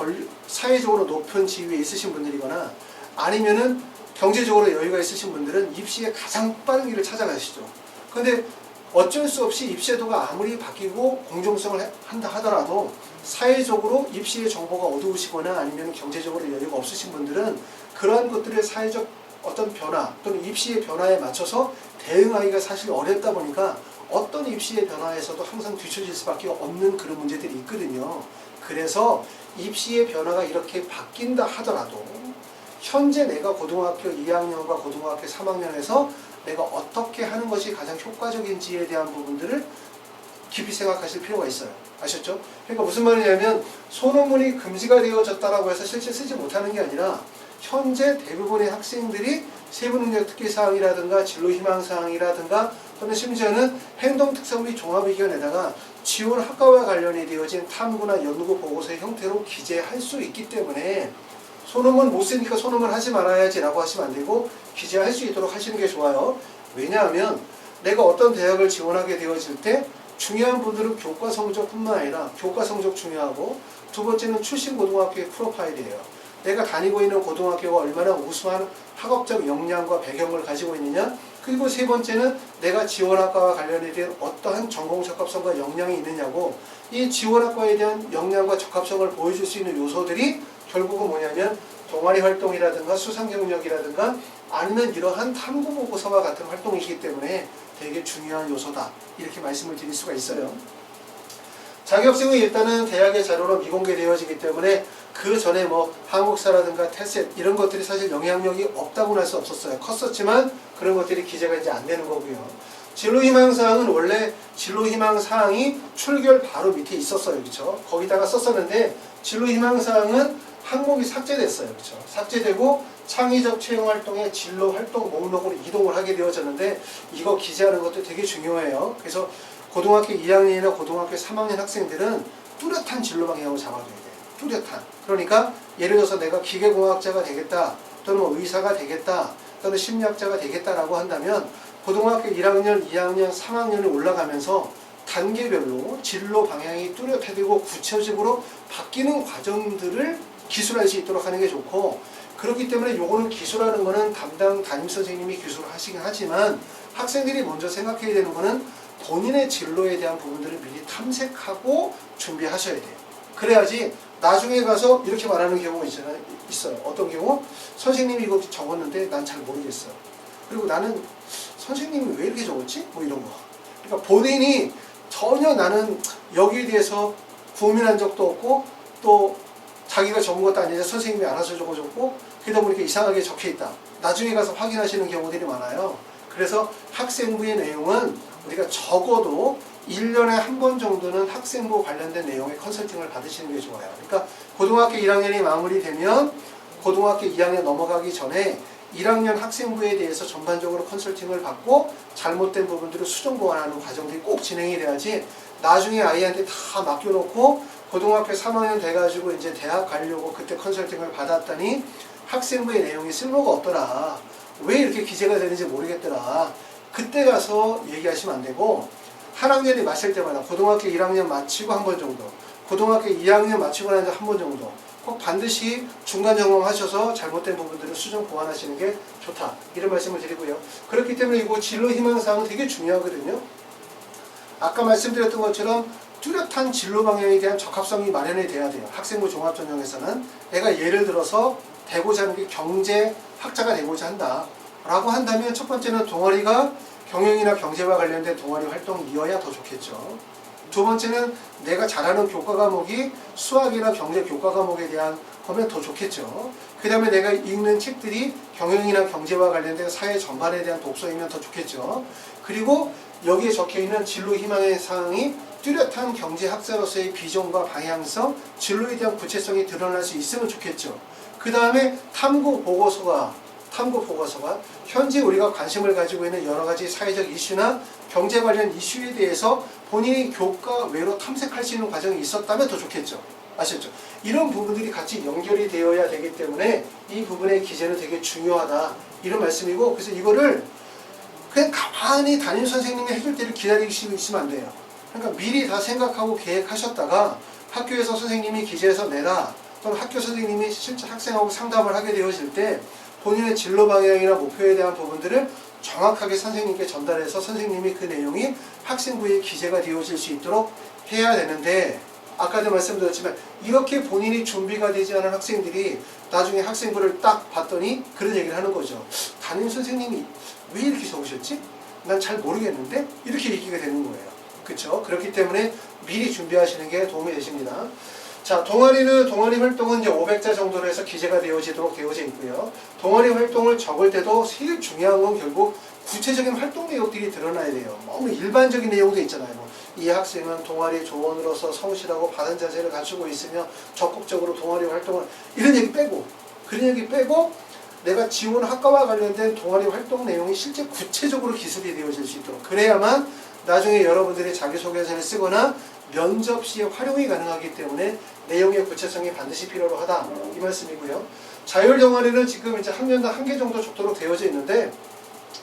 높은 지위에 있으신 분들이거나 아니면은 경제적으로 여유가 있으신 분들은 입시에 가장 빠른 길을 찾아가시죠. 그런데 어쩔 수 없이 입시제도가 아무리 바뀌고 공정성을 한다 하더라도 사회적으로 입시의 정보가 어두우시거나 아니면 경제적으로 여유가 없으신 분들은 그러한 것들의 사회적 어떤 변화 또는 입시의 변화에 맞춰서 대응하기가 사실 어렵다 보니까 어떤 입시의 변화에서도 항상 뒤처질 수밖에 없는 그런 문제들이 있거든요. 그래서 입시의 변화가 이렇게 바뀐다 하더라도 현재 내가 고등학교 2학년과 고등학교 3학년에서 내가 어떻게 하는 것이 가장 효과적인지에 대한 부분들을 깊이 생각하실 필요가 있어요. 아셨죠? 그러니까 무슨 말이냐면 소논문이 금지가 되어졌다라고 해서 실제 쓰지 못하는 게 아니라 현재 대부분의 학생들이 세부능력 특기사항이라든가 진로희망사항이라든가 또는 심지어는 행동특성 및 종합의견에다가 지원학과와 관련이 되어진 탐구나 연구보고서의 형태로 기재할 수 있기 때문에 소논문 못 쓰니까 소논문 하지 말아야지 라고 하시면 안 되고 기재할 수 있도록 하시는 게 좋아요. 왜냐하면 내가 어떤 대학을 지원하게 되어질 때 중요한 분들은 교과 성적뿐만 아니라 교과 성적 중요하고, 두 번째는 출신 고등학교의 프로파일이에요. 내가 다니고 있는 고등학교가 얼마나 우수한 학업적 역량과 배경을 가지고 있느냐, 그리고 세 번째는 내가 지원학과와 관련에 대한 어떠한 전공 적합성과 역량이 있느냐고, 이 지원학과에 대한 역량과 적합성을 보여줄 수 있는 요소들이 결국은 뭐냐면 동아리 활동이라든가 수상 경력이라든가 아니면 이러한 탐구 보고서와 같은 활동이기 때문에 되게 중요한 요소다, 이렇게 말씀을 드릴 수가 있어요. 자격증은 일단은 대학의 자료로 미공개되어지기 때문에 그 전에 뭐 한국사라든가 태셋 이런 것들이 사실 영향력이 없다고는 할 수 없었어요. 컸었지만 그런 것들이 기재가 이제 안 되는 거고요. 진로희망사항은 원래 진로희망사항이 출결 바로 밑에 있었어요. 그렇죠? 거기다가 썼었는데 진로희망사항은 항목이 삭제됐어요. 그렇죠? 삭제되고 창의적 채용 활동의 진로 활동 목록으로 이동을 하게 되어졌는데 이거 기재하는 것도 되게 중요해요. 그래서 고등학교 2학년이나 고등학교 3학년 학생들은 뚜렷한 진로 방향을 잡아줘야 돼요. 뚜렷한. 그러니까 예를 들어서 내가 기계공학자가 되겠다 또는 뭐 의사가 되겠다 또는 심리학자가 되겠다라고 한다면 고등학교 1학년, 2학년, 3학년이 올라가면서 단계별로 진로 방향이 뚜렷해지고 구체적으로 바뀌는 과정들을 기술할 수 있도록 하는 게 좋고, 그렇기 때문에 요거는 기술하는 거는 담당 담임선생님이 기술을 하시긴 하지만 학생들이 먼저 생각해야 되는 거는 본인의 진로에 대한 부분들을 미리 탐색하고 준비하셔야 돼요. 그래야지 나중에 가서 이렇게 말하는 경우가 있어요. 어떤 경우? 선생님이 이거 적었는데 난 잘 모르겠어요. 그리고 나는 선생님이 왜 이렇게 적었지? 뭐 이런 거. 그러니까 본인이 전혀 나는 여기에 대해서 고민한 적도 없고 또 자기가 적은 것도 아니라 선생님이 알아서 적어줬고 그러다 보니까 이상하게 적혀있다. 나중에 가서 확인하시는 경우들이 많아요. 그래서 학생부의 내용은 우리가 적어도 1년에 한 번 정도는 학생부 관련된 내용의 컨설팅을 받으시는 게 좋아요. 그러니까 고등학교 1학년이 마무리되면 고등학교 2학년 넘어가기 전에 1학년 학생부에 대해서 전반적으로 컨설팅을 받고 잘못된 부분들을 수정 보완하는 과정들이 꼭 진행이 돼야지 나중에 아이한테 다 맡겨놓고 고등학교 3학년 돼가지고 이제 대학 가려고 그때 컨설팅을 받았더니 학생부의 내용이 쓸모가 없더라. 왜 이렇게 기재가 되는지 모르겠더라. 그때 가서 얘기하시면 안 되고 한 학년이 마칠 때마다 고등학교 1학년 마치고 한 번 정도, 고등학교 2학년 마치고 나서 한 번 정도 꼭 반드시 중간 점검하셔서 잘못된 부분들을 수정 보완하시는 게 좋다. 이런 말씀을 드리고요. 그렇기 때문에 이거 진로 희망사항은 되게 중요하거든요. 아까 말씀드렸던 것처럼 뚜렷한 진로 방향에 대한 적합성이 마련이 돼야 돼요. 학생부 종합전형에서는 내가 예를 들어서 되고자 하는 게 경제학자가 되고자 한다 라고 한다면 첫 번째는 동아리가 경영이나 경제와 관련된 동아리 활동이어야 더 좋겠죠. 두 번째는 내가 잘하는 교과 과목이 수학이나 경제 교과 과목에 대한 거면 더 좋겠죠. 그 다음에 내가 읽는 책들이 경영이나 경제와 관련된 사회 전반에 대한 독서이면 더 좋겠죠. 그리고 여기에 적혀있는 진로 희망의 사항이 뚜렷한 경제학자로서의 비전과 방향성, 진로에 대한 구체성이 드러날 수 있으면 좋겠죠. 그 다음에 탐구 보고서가 현재 우리가 관심을 가지고 있는 여러 가지 사회적 이슈나 경제 관련 이슈에 대해서 본인이 교과 외로 탐색할 수 있는 과정이 있었다면 더 좋겠죠. 아셨죠? 이런 부분들이 같이 연결이 되어야 되기 때문에 이 부분의 기재는 되게 중요하다. 이런 말씀이고, 그래서 이거를 그냥 가만히 담임 선생님이 해줄 때를 기다리시고 있으면 안 돼요. 그러니까 미리 다 생각하고 계획하셨다가 학교에서 선생님이 기재해서 내라 또는 학교 선생님이 실제 학생하고 상담을 하게 되어질 때 본인의 진로 방향이나 목표에 대한 부분들을 정확하게 선생님께 전달해서 선생님이 그 내용이 학생부에 기재가 되어질 수 있도록 해야 되는데, 아까도 말씀드렸지만 이렇게 본인이 준비가 되지 않은 학생들이 나중에 학생부를 딱 봤더니 그런 얘기를 하는 거죠. 담임 선생님이 왜 이렇게 적으셨지? 난 잘 모르겠는데? 이렇게 얘기가 되는 거예요. 그렇죠? 그렇기 때문에 미리 준비하시는 게 도움이 되십니다. 자, 동아리 활동은 이제 500자 정도로 해서 기재가 되어지도록 되어져 있고요. 동아리 활동을 적을 때도 제일 중요한 건 결국 구체적인 활동 내용들이 드러나야 돼요. 너무 일반적인 내용도 있잖아요. 이 학생은 동아리 조원으로서 성실하고 바른 자세를 갖추고 있으며 적극적으로 동아리 활동을, 이런 얘기 빼고, 그런 얘기 빼고 내가 지원 학과와 관련된 동아리 활동 내용이 실제 구체적으로 기술이 되어질 수 있도록, 그래야만 나중에 여러분들이 자기소개서를 쓰거나 면접 시에 활용이 가능하기 때문에 내용의 구체성이 반드시 필요로 하다, 이 말씀이고요. 자율 동아리는 지금 이제 학년당 1개 정도 적도록 되어져 있는데,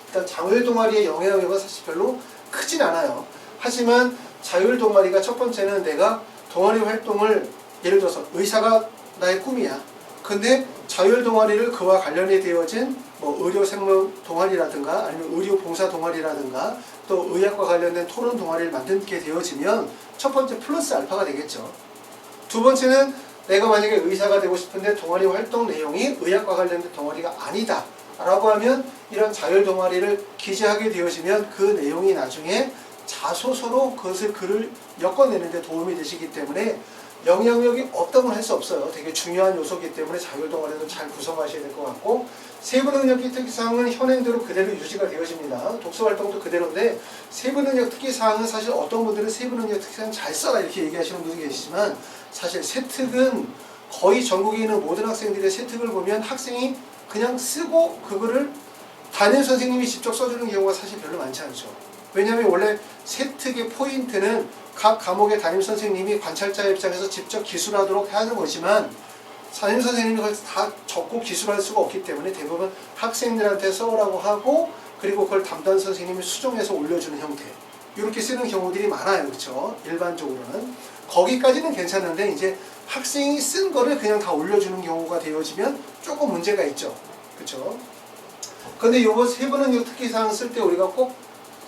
일단 자율 동아리의 영향력은 사실 별로 크진 않아요. 하지만 자율 동아리가 첫 번째는 내가 동아리 활동을, 예를 들어서 의사가 나의 꿈이야. 근데 자율 동아리를 그와 관련이 되어진 뭐 의료 생명 동아리라든가 아니면 의료 봉사 동아리라든가 또 의학과 관련된 토론 동아리를 만들게 되어지면 첫 번째 플러스 알파가 되겠죠. 두 번째는 내가 만약에 의사가 되고 싶은데 동아리 활동 내용이 의학과 관련된 동아리가 아니다 라고 하면 이런 자율 동아리를 기재하게 되어지면 그 내용이 나중에 자소서로 그것을 글을 엮어내는 데 도움이 되시기 때문에 영향력이 없다고는 할 수 없어요. 되게 중요한 요소이기 때문에 자율 동아리도 잘 구성하셔야 될 것 같고, 세부 능력 특기사항은 현행대로 그대로 유지가 되어집니다. 독서 활동도 그대로인데 세부 능력 특기사항은 사실 어떤 분들은 세부 능력 특기사항 잘 써라 이렇게 얘기하시는 분이 계시지만 사실 세특은 거의 전국에 있는 모든 학생들의 세특을 보면 학생이 그냥 쓰고 그거를 담임 선생님이 직접 써주는 경우가 사실 별로 많지 않죠. 왜냐하면 원래 세특의 포인트는 각 과목의 담임 선생님이 관찰자의 입장에서 직접 기술하도록 하는 거지만 담임 선생님이 그걸 다 적고 기술할 수가 없기 때문에 대부분 학생들한테 써오라고 하고 그리고 그걸 담당 선생님이 수정해서 올려주는 형태 이렇게 쓰는 경우들이 많아요. 그렇죠? 일반적으로는 거기까지는 괜찮은데 이제 학생이 쓴 거를 그냥 다 올려주는 경우가 되어지면 조금 문제가 있죠. 그렇죠? 근데 요거 세부능력 특기사항 쓸 때 우리가 꼭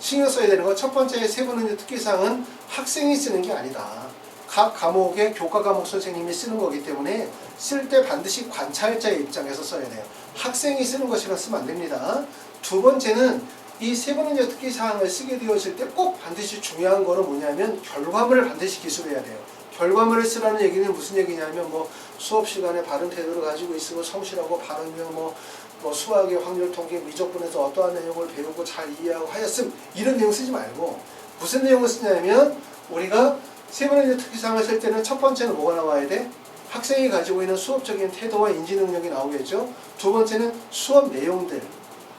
신경 써야 되는 거 첫 번째 세부능력 특기사항은 학생이 쓰는 게 아니다. 각 과목의 교과 과목 선생님이 쓰는 거기 때문에 쓸 때 반드시 관찰자의 입장에서 써야 돼요. 학생이 쓰는 것이라 쓰면 안 됩니다. 두 번째는 이 세부능력 특기사항을 쓰게 되었을 때 꼭 반드시 중요한 거는 뭐냐면 결과물을 반드시 기술해야 돼요. 결과물을 쓰라는 얘기는 무슨 얘기냐면 뭐 수업 시간에 바른 태도를 가지고 있으면 성실하고 바르며 뭐 수학의 확률 통계 미적분에서 어떠한 내용을 배우고 잘 이해하고 하였음 이런 내용 쓰지 말고 무슨 내용을 쓰냐면 우리가 세부능력 특기사항을 쓸 때는 첫 번째는 뭐가 나와야 돼? 학생이 가지고 있는 수업적인 태도와 인지 능력이 나오겠죠. 두 번째는 수업 내용들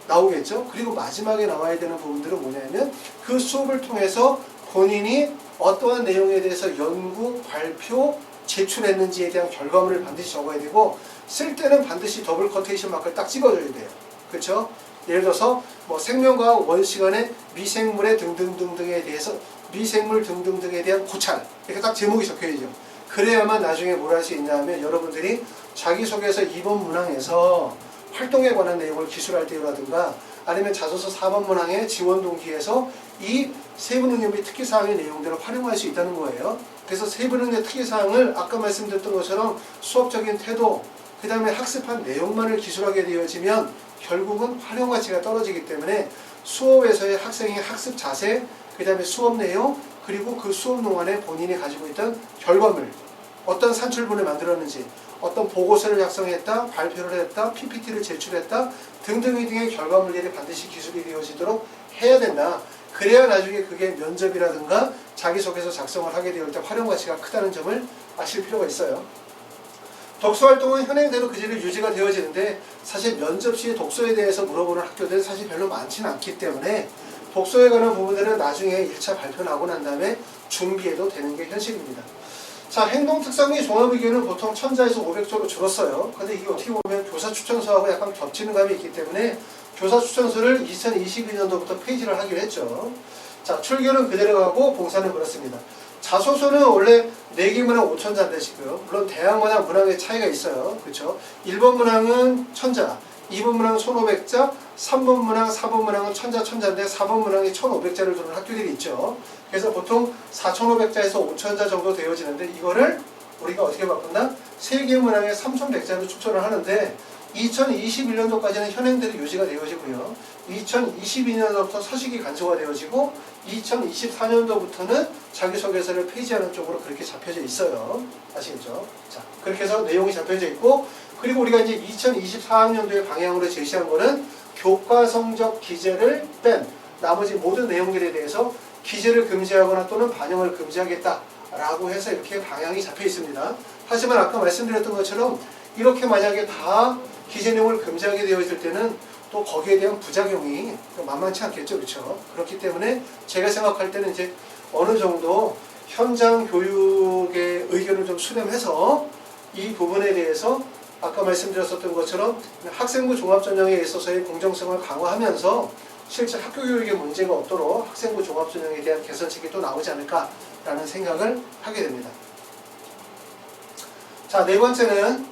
나오겠죠. 그리고 마지막에 나와야 되는 부분들은 뭐냐면 그 수업을 통해서 본인이 어떠한 내용에 대해서 연구, 발표, 제출했는지에 대한 결과물을 반드시 적어야 되고 쓸 때는 반드시 더블 커테이션 마크를 딱 찍어줘야 돼요. 그렇죠? 예를 들어서 뭐 생명과학 원 시간에 미생물의 등등등등에 대해서 미생물 등등등에 대한 고찰 이렇게 딱 제목이 적혀야죠. 그래야만 나중에 뭘 할 수 있냐 하면 여러분들이 자기소개서 2번 문항에서 활동에 관한 내용을 기술할 때라든가 아니면 자소서 4번 문항의 지원 동기에서 이 세부능력 및 특기사항의 내용들을 활용할 수 있다는 거예요. 그래서 세부능력 특기사항을 아까 말씀드렸던 것처럼 수업적인 태도 그 다음에 학습한 내용만을 기술하게 되어지면 결국은 활용 가치가 떨어지기 때문에 수업에서의 학생의 학습 자세 그 다음에 수업 내용 그리고 그 수업 동안에 본인이 가지고 있던 결과물 어떤 산출본을 만들었는지 어떤 보고서를 작성했다, 발표를 했다, PPT를 제출했다 등등의 결과물들이 반드시 기술이 되어지도록 해야 된다. 그래야 나중에 그게 면접이라든가 자기소개서 작성을 하게 될 때 활용 가치가 크다는 점을 아실 필요가 있어요. 독서활동은 현행대로 그 자리에 유지가 되어지는데 사실 면접 시에 독서에 대해서 물어보는 학교들은 사실 별로 많지는 않기 때문에 독서에 관한 부분들은 나중에 1차 발표 나고 난 다음에 준비해도 되는 게 현실입니다. 자, 행동 특성 및 종합 의견은 보통 1000자에서 500조로 줄었어요. 근데 이게 어떻게 보면 교사 추천서하고 약간 겹치는 감이 있기 때문에 교사 추천서를 2022년도부터 폐지를 하기로 했죠. 자, 출결은 그대로 가고 봉사는 그렇습니다. 자소서는 원래 4개 문항 5000자인데시고요. 물론 대학마다 문항의 차이가 있어요. 그렇죠? 1번 문항은 1000자, 2번 문항은 1500자, 3번 문항, 4번 문항은 1000자인데 4번 문항이 1500자를 두는 학교들이 있죠. 그래서 보통 4500자에서 5000자 정도 되어지는데 이거를 우리가 어떻게 바꾼다? 3개 문항에 3100자로 추천을 하는데 2021년도까지는 현행대로 유지가 되어지고요. 2022년도부터 서식이 간소화되어지고 2024년도부터는 자기소개서를 폐지하는 쪽으로 그렇게 잡혀져 있어요. 아시겠죠? 자, 그렇게 해서 내용이 잡혀져 있고 그리고 우리가 이제 2024학년도의 방향으로 제시한 거는 교과 성적 기재를 뺀 나머지 모든 내용들에 대해서 기재를 금지하거나 또는 반영을 금지하겠다라고 해서 이렇게 방향이 잡혀 있습니다. 하지만 아까 말씀드렸던 것처럼 이렇게 만약에 다 기재 내용을 금지하게 되어 있을 때는 또 거기에 대한 부작용이 만만치 않겠죠. 그렇죠? 그렇기 때문에 제가 생각할 때는 이제 어느 정도 현장 교육의 의견을 좀 수렴해서 이 부분에 대해서 아까 말씀드렸었던 것처럼 학생부 종합전형에 있어서의 공정성을 강화하면서 실제 학교 교육에 문제가 없도록 학생부 종합전형에 대한 개선책이 또 나오지 않을까라는 생각을 하게 됩니다. 자, 네 번째는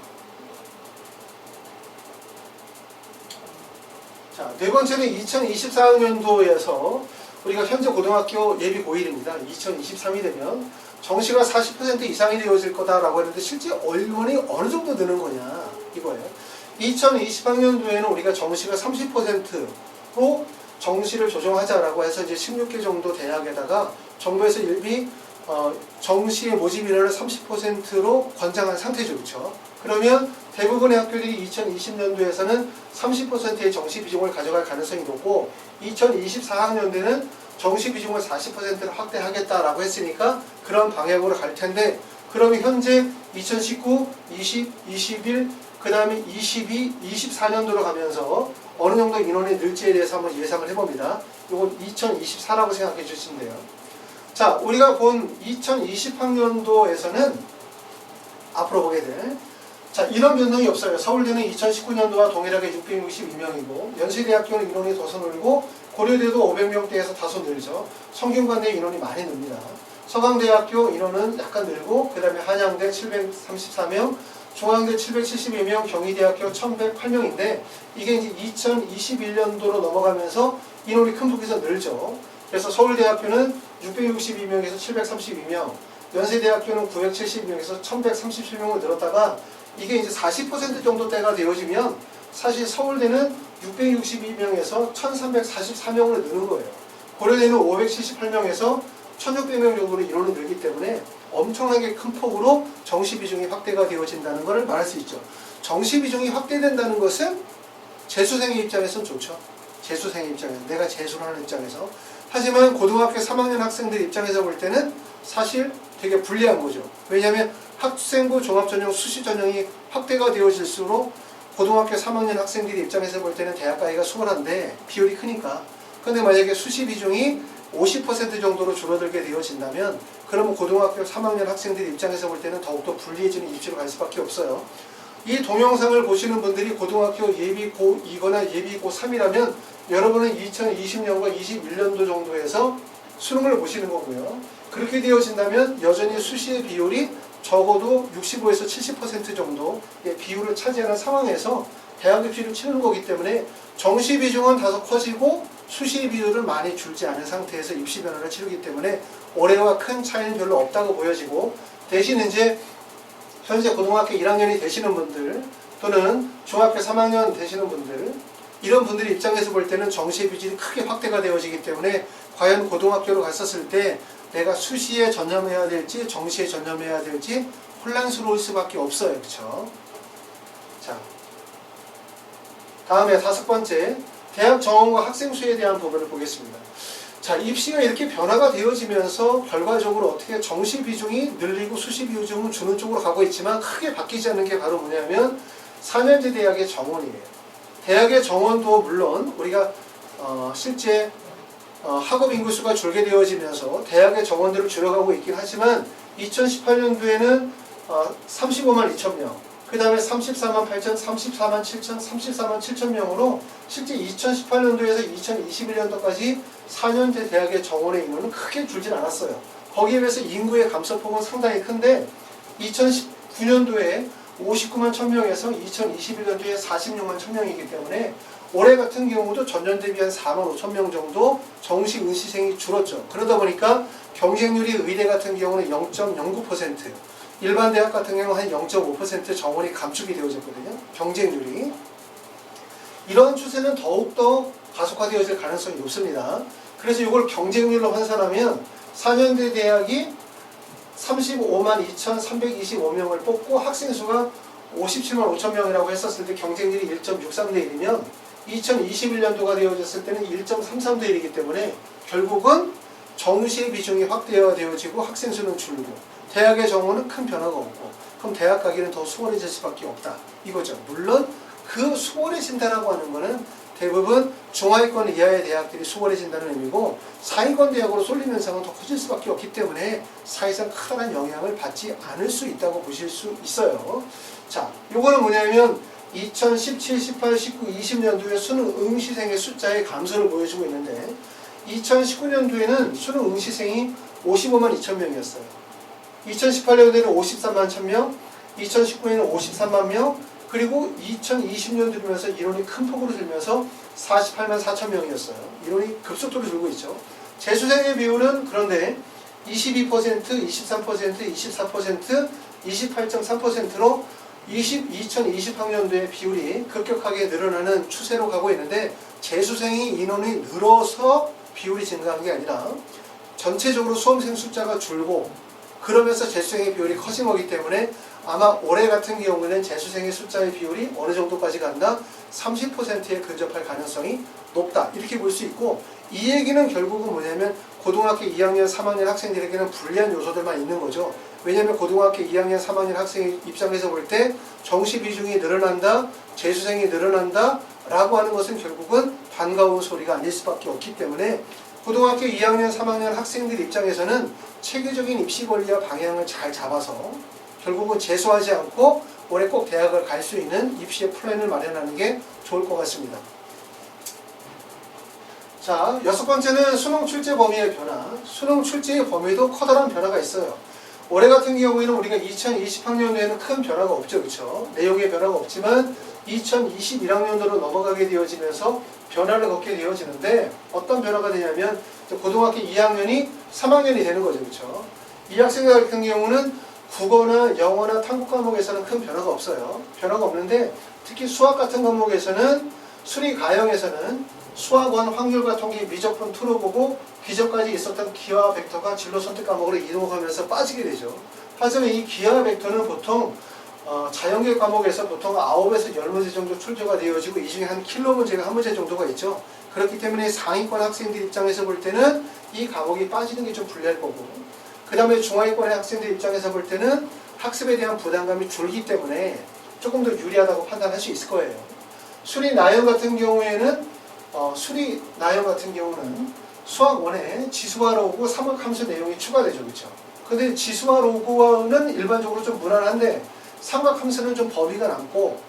자, 네 번째는 2024학년도에서 우리가 현재 고등학교 예비 고1입니다. 2023이 되면 정시가 40% 이상이 되어질 거다라고 했는데 실제 얼마나 어느 정도 느는 거냐 이거예요. 2020학년도에는 우리가 정시가 30%로 정시를 조정하자라고 해서 이제 16개 정도 대학에다가 정부에서 일비 정시의 모집 인원을 30%로 권장한 상태죠. 그렇죠? 그러면 대부분의 학교들이 2020년도에서는 30%의 정시 비중을 가져갈 가능성이 높고 2024학년도에는 정시 비중을 40%로 확대하겠다라고 했으니까 그런 방향으로 갈 텐데 그러면 현재 2019, 20, 21, 그 다음에 22, 24년도로 가면서 어느 정도 인원이 늘지에 대해서 한번 예상을 해봅니다. 이건 2024라고 생각해 주시면 돼요. 자, 우리가 본 2020학년도에서는 앞으로 보게 될 자, 인원 변동이 없어요. 서울대는 2019년도와 동일하게 662명이고 연세대학교는 인원이 더서 늘고 고려대도 500명대에서 다소 늘죠. 성균관대 인원이 많이 늡니다. 서강대학교 인원은 약간 늘고 그 다음에 한양대 734명, 중앙대 772명, 경희대학교 1108명인데 이게 이제 2021년도로 넘어가면서 인원이 큰 폭에서 늘죠. 그래서 서울대학교는 662명에서 732명, 연세대학교는 972명에서 1137명을 늘었다가 이게 이제 40% 정도대가 되어지면 사실 서울대는 662명에서 1344명으로 느는 거예요. 고려대는 578명에서 1600명 정도로 인원이 늘기 때문에 엄청나게 큰 폭으로 정시 비중이 확대가 되어진다는 것을 말할 수 있죠. 정시 비중이 확대된다는 것은 재수생의 입장에서는 좋죠. 재수생의 입장에서, 내가 재수를 하는 입장에서. 하지만 고등학교 3학년 학생들 입장에서 볼 때는 사실 되게 불리한 거죠. 왜냐하면 학생부 종합전형 수시 전형이 확대가 되어질수록 고등학교 3학년 학생들의 입장에서 볼 때는 대학 가기가 수월한데 비율이 크니까. 근데 만약에 수시 비중이 50% 정도로 줄어들게 되어진다면 그러면 고등학교 3학년 학생들 입장에서 볼 때는 더욱더 불리해지는 입시로 갈 수밖에 없어요. 이 동영상을 보시는 분들이 고등학교 예비 고2거나 예비 고3이라면 여러분은 2020년과 21년도 정도에서 수능을 보시는 거고요. 그렇게 되어진다면 여전히 수시의 비율이 적어도 65에서 70% 정도의 비율을 차지하는 상황에서 대학 입시를 치르는 거기 때문에 정시 비중은 다소 커지고 수시 비율은 많이 줄지 않은 상태에서 입시 변화를 치르기 때문에 올해와 큰 차이는 별로 없다고 보여지고, 대신 이제 현재 고등학교 1학년이 되시는 분들 또는 중학교 3학년 되시는 분들, 이런 분들의 입장에서 볼 때는 정시 비율이 크게 확대가 되어지기 때문에 과연 고등학교로 갔었을 때 내가 수시에 전념해야 될지 정시에 전념해야 될지 혼란스러울 수밖에 없어요. 그렇죠? 자, 다음에 5번째, 대학 정원과 학생 수에 대한 부분을 보겠습니다. 자, 입시가 이렇게 변화가 되어지면서 결과적으로 어떻게 정시 비중이 늘리고 수시 비중은 주는 쪽으로 가고 있지만 크게 바뀌지 않는 게 바로 뭐냐면 4년제 대학의 정원이에요. 대학의 정원도 물론 우리가 실제 학업 인구수가 줄게 되어지면서 대학의 정원들을 줄여가고 있긴 하지만 2018년도에는 35만 2천 명, 그 다음에 34만 8천, 34만 7천, 34만 7천 명으로 실제 2018년도에서 2021년도까지 4년제 대학의 정원의 인원은 크게 줄진 않았어요. 거기에 비해서 인구의 감소폭은 상당히 큰데 2019년도에 59만 1000명에서 2021년도에 46만 1000명이기 때문에 올해 같은 경우도 전년 대비 한 4만 5천 명 정도 정시 응시생이 줄었죠. 그러다 보니까 경쟁률이 의대 같은 경우는 0.09%, 일반 대학 같은 경우는 한 0.5% 정원이 감축이 되어졌거든요. 경쟁률이. 이런 추세는 더욱더 가속화되어질 가능성이 높습니다. 그래서 이걸 경쟁률로 환산하면 4년제 대학이 35만 2,325명을 뽑고 학생 수가 57만 5천 명이라고 했었을 때 경쟁률이 1.63대 1이면 2021년도가 되어졌을 때는 1.33대 1이기 때문에 결국은 정시의 비중이 확대되어지고 학생 수는 줄고 대학의 정원은 큰 변화가 없고 그럼 대학 가기는 더 수월해질 수밖에 없다 이거죠. 물론 그 수월해진다라고 하는 거는 대부분 중하위권 이하의 대학들이 수월해진다는 의미고 상위권 대학으로 쏠림 현상은 더 커질 수밖에 없기 때문에 사실상 크다란 영향을 받지 않을 수 있다고 보실 수 있어요. 자, 요거는 뭐냐면 2017, 18, 19, 20년도에 수능 응시생의 숫자의 감소를 보여주고 있는데 2019년도에는 수능 응시생이 55만 2천 명이었어요. 2018년도에는 53만 1000명, 2019년에는 53만 명, 그리고 2020년 들면서 인원이 큰 폭으로 들면서 48만 4천 명이었어요. 인원이 급속도로 줄고 있죠. 재수생의 비율은 그런데 22%, 23%, 24%, 28.3%로 2020학년도의 비율이 급격하게 늘어나는 추세로 가고 있는데 재수생이 인원이 늘어서 비율이 증가한 게 아니라 전체적으로 수험생 숫자가 줄고 그러면서 재수생의 비율이 커진 거기 때문에 아마 올해 같은 경우에는 재수생의 숫자의 비율이 어느 정도까지 간다? 30%에 근접할 가능성이 높다. 이렇게 볼 수 있고, 이 얘기는 결국은 뭐냐면 고등학교 2학년, 3학년 학생들에게는 불리한 요소들만 있는 거죠. 왜냐하면 고등학교 2학년, 3학년 학생 입장에서 볼 때 정시 비중이 늘어난다, 재수생이 늘어난다 라고 하는 것은 결국은 반가운 소리가 아닐 수밖에 없기 때문에 고등학교 2학년, 3학년 학생들 입장에서는 체계적인 입시 권리와 방향을 잘 잡아서 결국은 재수하지 않고 올해 꼭 대학을 갈 수 있는 입시의 플랜을 마련하는 게 좋을 것 같습니다. 자, 6번째는 수능 출제 범위의 변화. 수능 출제의 범위도 커다란 변화가 있어요. 올해 같은 경우에는 우리가 2020학년도에는 큰 변화가 없죠. 그렇죠? 내용의 변화가 없지만 2021학년도로 넘어가게 되어지면서 변화를 겪게 되어지는데 어떤 변화가 되냐면 고등학교 2학년이 3학년이 되는 거죠. 그렇죠? 이 학생들 같은 경우는 국어나 영어나 탐구 과목에서는 큰 변화가 없어요. 변화가 없는데 특히 수학 같은 과목에서는 수리 가형에서는 수학원 확률과 통계 미적분 투로 보고 기저까지 있었던 기하 벡터가 진로 선택 과목으로 이동하면서 빠지게 되죠. 하지만 이 기하 벡터는 보통 자연계획 과목에서 보통 9에서 10문제 정도 출제가 되어지고 이 중에 한 킬로 문제가 한 문제 정도가 있죠. 그렇기 때문에 상위권 학생들 입장에서 볼 때는 이 과목이 빠지는 게 좀 불리할 거고, 그 다음에 중하위권의 학생들 입장에서 볼 때는 학습에 대한 부담감이 줄기 때문에 조금 더 유리하다고 판단할 수 있을 거예요. 수리 나형 같은 경우는 수학 1에 지수와 로그, 삼각함수 내용이 추가되죠. 그렇죠? 근데 지수와 로그는 일반적으로 좀 무난한데 삼각함수는 좀 범위가 많고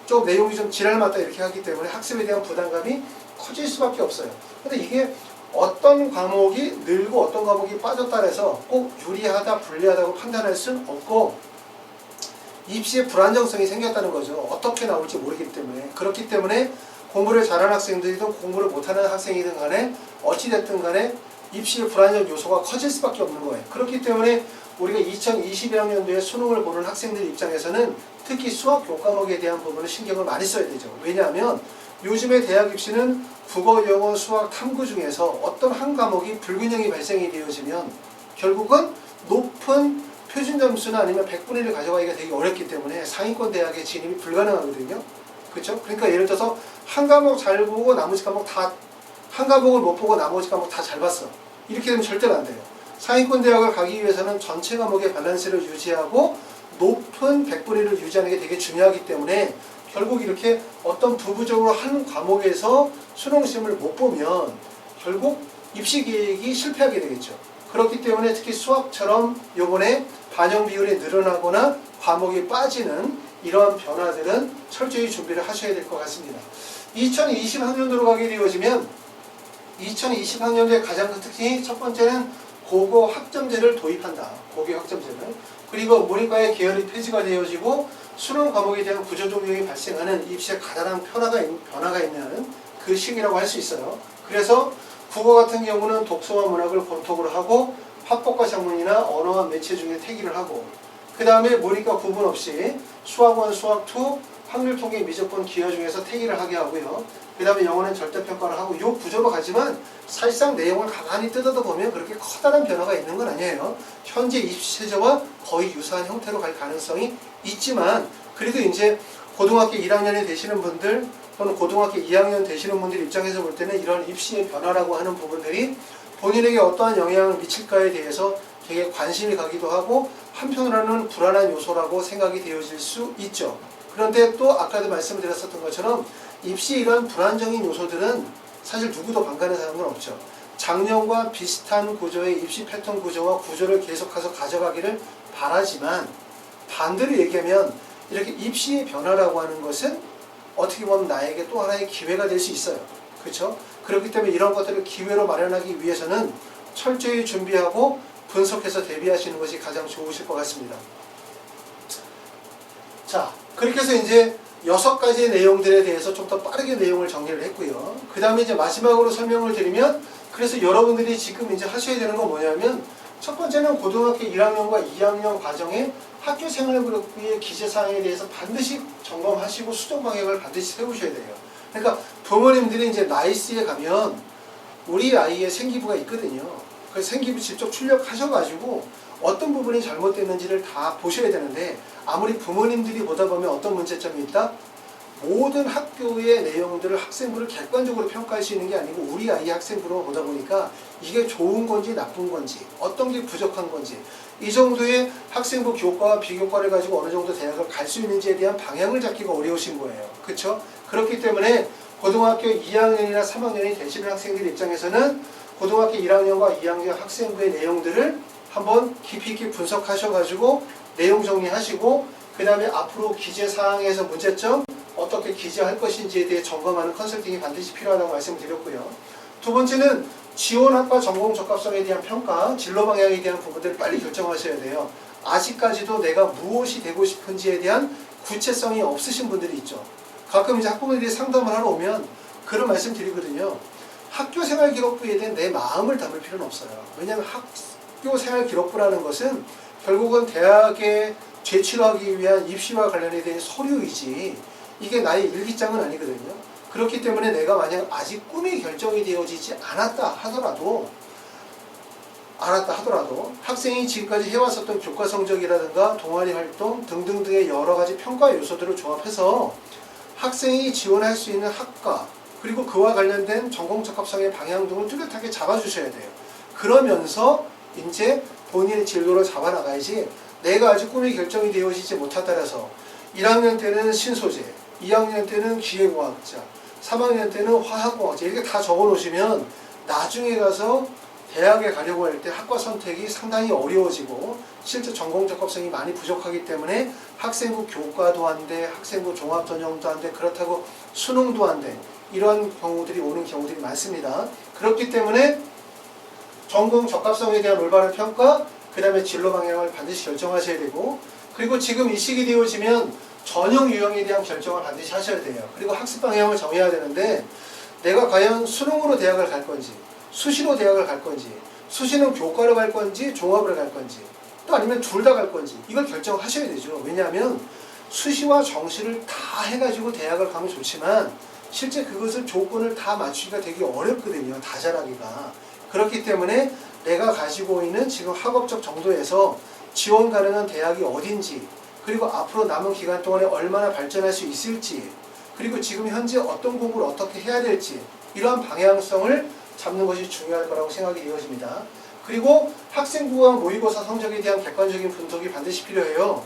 좀 내용이 좀 지랄맞다 이렇게 하기 때문에 학습에 대한 부담감이 커질 수밖에 없어요. 근데 이게 어떤 과목이 늘고 어떤 과목이 빠졌다 해서 꼭 유리하다 불리하다고 판단할 수는 없고 입시에 불안정성이 생겼다는 거죠. 어떻게 나올지 모르기 때문에. 그렇기 때문에 공부를 잘하는 학생들이든 공부를 못하는 학생이든 간에 어찌됐든 간에 입시의 불안정 요소가 커질 수밖에 없는 거예요. 그렇기 때문에 우리가 2021학년도에 수능을 보는 학생들 입장에서는 특히 수학 교과목에 대한 부분을 신경을 많이 써야 되죠. 왜냐하면 요즘의 대학 입시는 국어, 영어, 수학, 탐구 중에서 어떤 한 과목이 불균형이 발생이 되어지면 결국은 높은 표준 점수나 아니면 100분의 1을 가져가기가 되게 어렵기 때문에 상위권 대학에 진입이 불가능하거든요. 그렇죠? 그러니까 예를 들어서 한 과목 잘 보고 나머지 과목 한 과목을 못 보고 나머지 과목 다 잘 봤어. 이렇게 되면 절대로 안 돼요. 상위권 대학을 가기 위해서는 전체 과목의 밸런스를 유지하고 높은 100분의 1을 유지하는 게 되게 중요하기 때문에 결국 이렇게 어떤 부분적으로 한 과목에서 수능 시험을 못 보면 결국 입시 계획이 실패하게 되겠죠. 그렇기 때문에 특히 수학처럼 요번에 반영 비율이 늘어나거나 과목이 빠지는 이러한 변화들은 철저히 준비를 하셔야 될 것 같습니다. 2020학년도로 가게 되어지면 2020학년도의 가장 큰 특징이 첫 번째는 고교 학점제를 도입한다. 고교 학점제를. 그리고 문이과의 계열이 폐지가 되어지고 수능 과목에 대한 구조조정이 발생하는 입시에 가다란 변화가 있는 그 시기라고 할 수 있어요. 그래서 국어 같은 경우는 독서와 문학을 본톡으로 하고 화법과 작문이나 언어와 매체 중에 태기를 하고 그 다음에 문이과 구분 없이 수학원, 수학2, 확률 통계 미적분 기하 중에서 태기를 하게 하고요. 그 다음에 영어는 절대평가를 하고 이 구조로 가지만 사실상 내용을 가만히 뜯어도 보면 그렇게 커다란 변화가 있는 건 아니에요. 현재 입시 체제와 거의 유사한 형태로 갈 가능성이 있지만 그래도 이제 고등학교 1학년이 되시는 분들 또는 고등학교 2학년 되시는 분들 입장에서 볼 때는 이런 입시의 변화라고 하는 부분들이 본인에게 어떠한 영향을 미칠까에 대해서 되게 관심이 가기도 하고 한편으로는 불안한 요소라고 생각이 되어질 수 있죠. 그런데 또 아까도 말씀을 드렸었던 것처럼 입시 이런 불안정인 요소들은 사실 누구도 방관하는 사람은 없죠. 작년과 비슷한 구조의 입시 패턴 구조와 구조를 계속해서 가져가기를 바라지만 반대로 얘기하면 이렇게 입시의 변화라고 하는 것은 어떻게 보면 나에게 또 하나의 기회가 될 수 있어요. 그렇죠? 그렇기 때문에 이런 것들을 기회로 마련하기 위해서는 철저히 준비하고 분석해서 대비하시는 것이 가장 좋으실 것 같습니다. 자, 그렇게 해서 이제 6가지의 내용들에 대해서 좀 더 빠르게 내용을 정리를 했고요. 그 다음에 이제 마지막으로 설명을 드리면 그래서 여러분들이 지금 이제 하셔야 되는 건 뭐냐면 첫 번째는 고등학교 1학년과 2학년 과정의 학교 생활그룹의 기재사항에 대해서 반드시 점검하시고 수정 방향을 반드시 세우셔야 돼요. 그러니까 부모님들이 이제 나이스에 가면 우리 아이의 생기부가 있거든요. 그 생기부 직접 출력하셔가지고 어떤 부분이 잘못됐는지를 다 보셔야 되는데 아무리 부모님들이 보다 보면 어떤 문제점이 있다? 모든 학교의 내용들을 학생부를 객관적으로 평가할 수 있는 게 아니고 우리 아이의 학생부로 보다 보니까 이게 좋은 건지 나쁜 건지 어떤 게 부족한 건지 이 정도의 학생부 교과와 비교과를 가지고 어느 정도 대학을 갈 수 있는지에 대한 방향을 잡기가 어려우신 거예요. 그렇죠? 그렇기 때문에 고등학교 2학년이나 3학년이 되시는 학생들 입장에서는 고등학교 1학년과 2학년 학생부의 내용들을 한번 깊이 있게 분석하셔가지고 내용 정리하시고 그 다음에 앞으로 기재사항에서 문제점 어떻게 기재할 것인지에 대해 점검하는 컨설팅이 반드시 필요하다고 말씀드렸고요. 두 번째는 지원학과 전공 적합성에 대한 평가, 진로 방향에 대한 부분들을 빨리 결정하셔야 돼요. 아직까지도 내가 무엇이 되고 싶은지에 대한 구체성이 없으신 분들이 있죠. 가끔 이제 학부모들이 상담을 하러 오면 그런 말씀 드리거든요. 학교생활기록부에 대한 내 마음을 담을 필요는 없어요. 왜냐하면 학교생활기록부라는 것은 결국은 대학에 재취하기 위한 입시와 관련에 대한 서류이지 이게 나의 일기장은 아니거든요. 그렇기 때문에 내가 만약 아직 꿈이 결정이 되어지지 않았다 하더라도 학생이 지금까지 해왔었던 교과 성적이라든가 동아리 활동 등등등의 여러 가지 평가 요소들을 조합해서 학생이 지원할 수 있는 학과 그리고 그와 관련된 전공 적합성의 방향 등을 뚜렷하게 잡아주셔야 돼요. 그러면서 이제 본인의 진로를 잡아나가야지 내가 아직 꿈이 결정이 되어지지 못하더라서 1학년 때는 신소재, 2학년 때는 기계공학자, 3학년 때는 화학공학자 이렇게 다 적어놓으시면 나중에 가서 대학에 가려고 할 때 학과 선택이 상당히 어려워지고 실제 전공 적합성이 많이 부족하기 때문에 학생부 교과도 안 돼, 학생부 종합전형도 안 돼, 그렇다고 수능도 안 돼 이런 경우들이 오는 경우들이 많습니다. 그렇기 때문에 전공 적합성에 대한 올바른 평가 그 다음에 진로 방향을 반드시 결정하셔야 되고 그리고 지금 이 시기 되어지면 전형 유형에 대한 결정을 반드시 하셔야 돼요. 그리고 학습 방향을 정해야 되는데 내가 과연 수능으로 대학을 갈 건지 수시로 대학을 갈 건지 수시는 교과로 갈 건지 종합으로 갈 건지 또 아니면 둘 다 갈 건지 이걸 결정하셔야 되죠. 왜냐하면 수시와 정시를 다 해가지고 대학을 가면 좋지만 실제 그것을 조건을 다 맞추기가 되게 어렵거든요. 다 잘하기가. 그렇기 때문에 내가 가지고 있는 지금 학업적 정도에서 지원 가능한 대학이 어딘지 그리고 앞으로 남은 기간 동안에 얼마나 발전할 수 있을지 그리고 지금 현재 어떤 공부를 어떻게 해야 될지 이러한 방향성을 잡는 것이 중요할 거라고 생각이 되어집니다. 그리고 학생부와 모의고사 성적에 대한 객관적인 분석이 반드시 필요해요.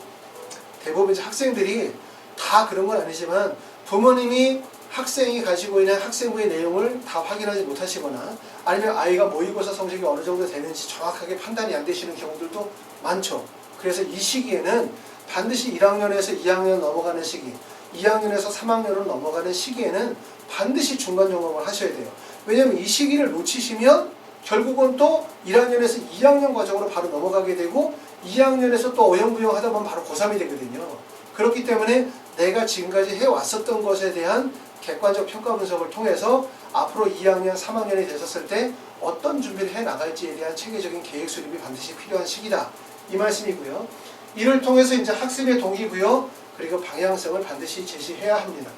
대부분 이제 학생들이 다 그런 건 아니지만 부모님이 학생이 가지고 있는 학생부의 내용을 다 확인하지 못하시거나 아니면 아이가 모의고사 성적이 어느 정도 되는지 정확하게 판단이 안 되시는 경우들도 많죠. 그래서 이 시기에는 반드시 1학년에서 2학년 넘어가는 시기 2학년에서 3학년으로 넘어가는 시기에는 반드시 중간 점검을 하셔야 돼요. 왜냐하면 이 시기를 놓치시면 결국은 또 1학년에서 2학년 과정으로 바로 넘어가게 되고 2학년에서 또 어영부영 하다 보면 바로 고3이 되거든요. 그렇기 때문에 내가 지금까지 해왔었던 것에 대한 객관적 평가 분석을 통해서 앞으로 2학년, 3학년이 되셨을 때 어떤 준비를 해나갈지에 대한 체계적인 계획 수립이 반드시 필요한 시기다. 이 말씀이고요. 이를 통해서 이제 학습의 동기부여 그리고 방향성을 반드시 제시해야 합니다.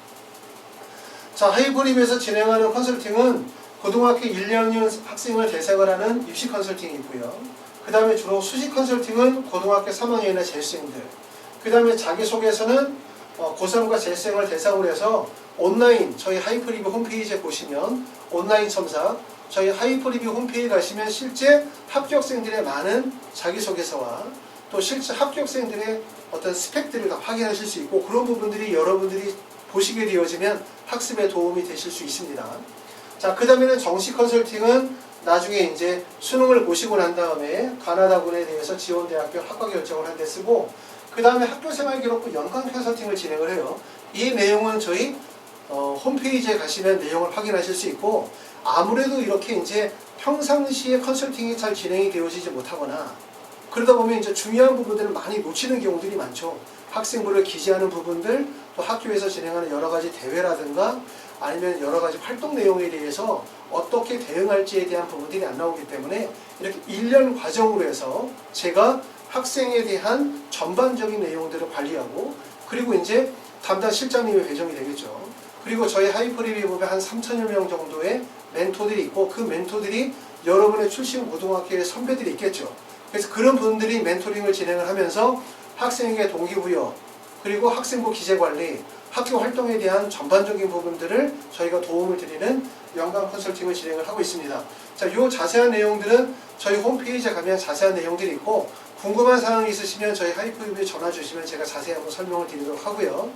자, 하이브립에서 진행하는 컨설팅은 고등학교 1, 2학년 학생을 대상을 하는 입시 컨설팅이 있고요. 그 다음에 주로 수시 컨설팅은 고등학교 3학년이나 재수생들 그 다음에 자기소개서는 고3과 재수생을 대상으로 해서 온라인 저희 하이프리뷰 홈페이지에 보시면 온라인 첨삭 저희 하이프리뷰 홈페이지에 가시면 실제 합격생들의 많은 자기소개서와 또 실제 합격생들의 어떤 스펙들을 다 확인하실 수 있고 그런 부분들이 여러분들이 보시게 되어지면 학습에 도움이 되실 수 있습니다. 자, 그 다음에는 정시 컨설팅은 나중에 이제 수능을 보시고 난 다음에 가나다군에 대해서 지원대학교 학과 결정을 한 데 쓰고 그 다음에 학교생활기록부 연간 컨설팅을 진행을 해요. 이 내용은 저희 홈페이지에 가시면 내용을 확인하실 수 있고 아무래도 이렇게 이제 평상시에 컨설팅이 잘 진행이 되어지지 못하거나 그러다 보면 이제 중요한 부분들을 많이 놓치는 경우들이 많죠. 학생부를 기재하는 부분들 또 학교에서 진행하는 여러 가지 대회라든가 아니면 여러 가지 활동 내용에 대해서 어떻게 대응할지에 대한 부분들이 안 나오기 때문에 이렇게 1년 과정으로 해서 제가 학생에 대한 전반적인 내용들을 관리하고 그리고 이제 담당 실장님이 배정이 되겠죠. 그리고 저희 하이프리뷰 보면 한 3,000여 명 정도의 멘토들이 있고 그 멘토들이 여러분의 출신 고등학교의 선배들이 있겠죠. 그래서 그런 분들이 멘토링을 진행을 하면서 학생에게 동기부여, 그리고 학생부 기재관리, 학교 활동에 대한 전반적인 부분들을 저희가 도움을 드리는 연간 컨설팅을 진행을 하고 있습니다. 자, 요 자세한 내용들은 저희 홈페이지에 가면 자세한 내용들이 있고, 궁금한 사항이 있으시면 저희 하이프유에 전화 주시면 제가 자세히 한번 설명을 드리도록 하고요.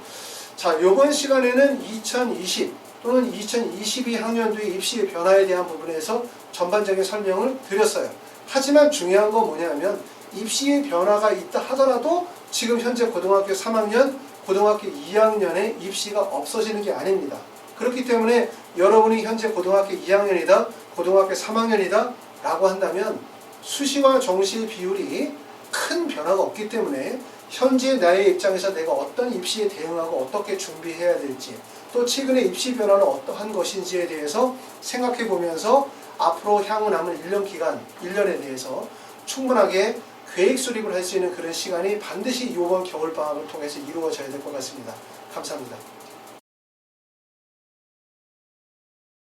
자, 이번 시간에는 2020 또는 2022 학년도의 입시 변화에 대한 부분에서 전반적인 설명을 드렸어요. 하지만 중요한 건 뭐냐면 입시의 변화가 있다 하더라도 지금 현재 고등학교 3학년, 고등학교 2학년의 입시가 없어지는 게 아닙니다. 그렇기 때문에 여러분이 현재 고등학교 2학년이다, 고등학교 3학년이다 라고 한다면 수시와 정시의 비율이 큰 변화가 없기 때문에 현재 나의 입장에서 내가 어떤 입시에 대응하고 어떻게 준비해야 될지, 또 최근의 입시 변화는 어떠한 것인지에 대해서 생각해 보면서 앞으로 향후 남은 1년 기간, 1년에 대해서 충분하게 계획 수립을 할 수 있는 그런 시간이 반드시 이번 겨울방학을 통해서 이루어져야 될 것 같습니다. 감사합니다.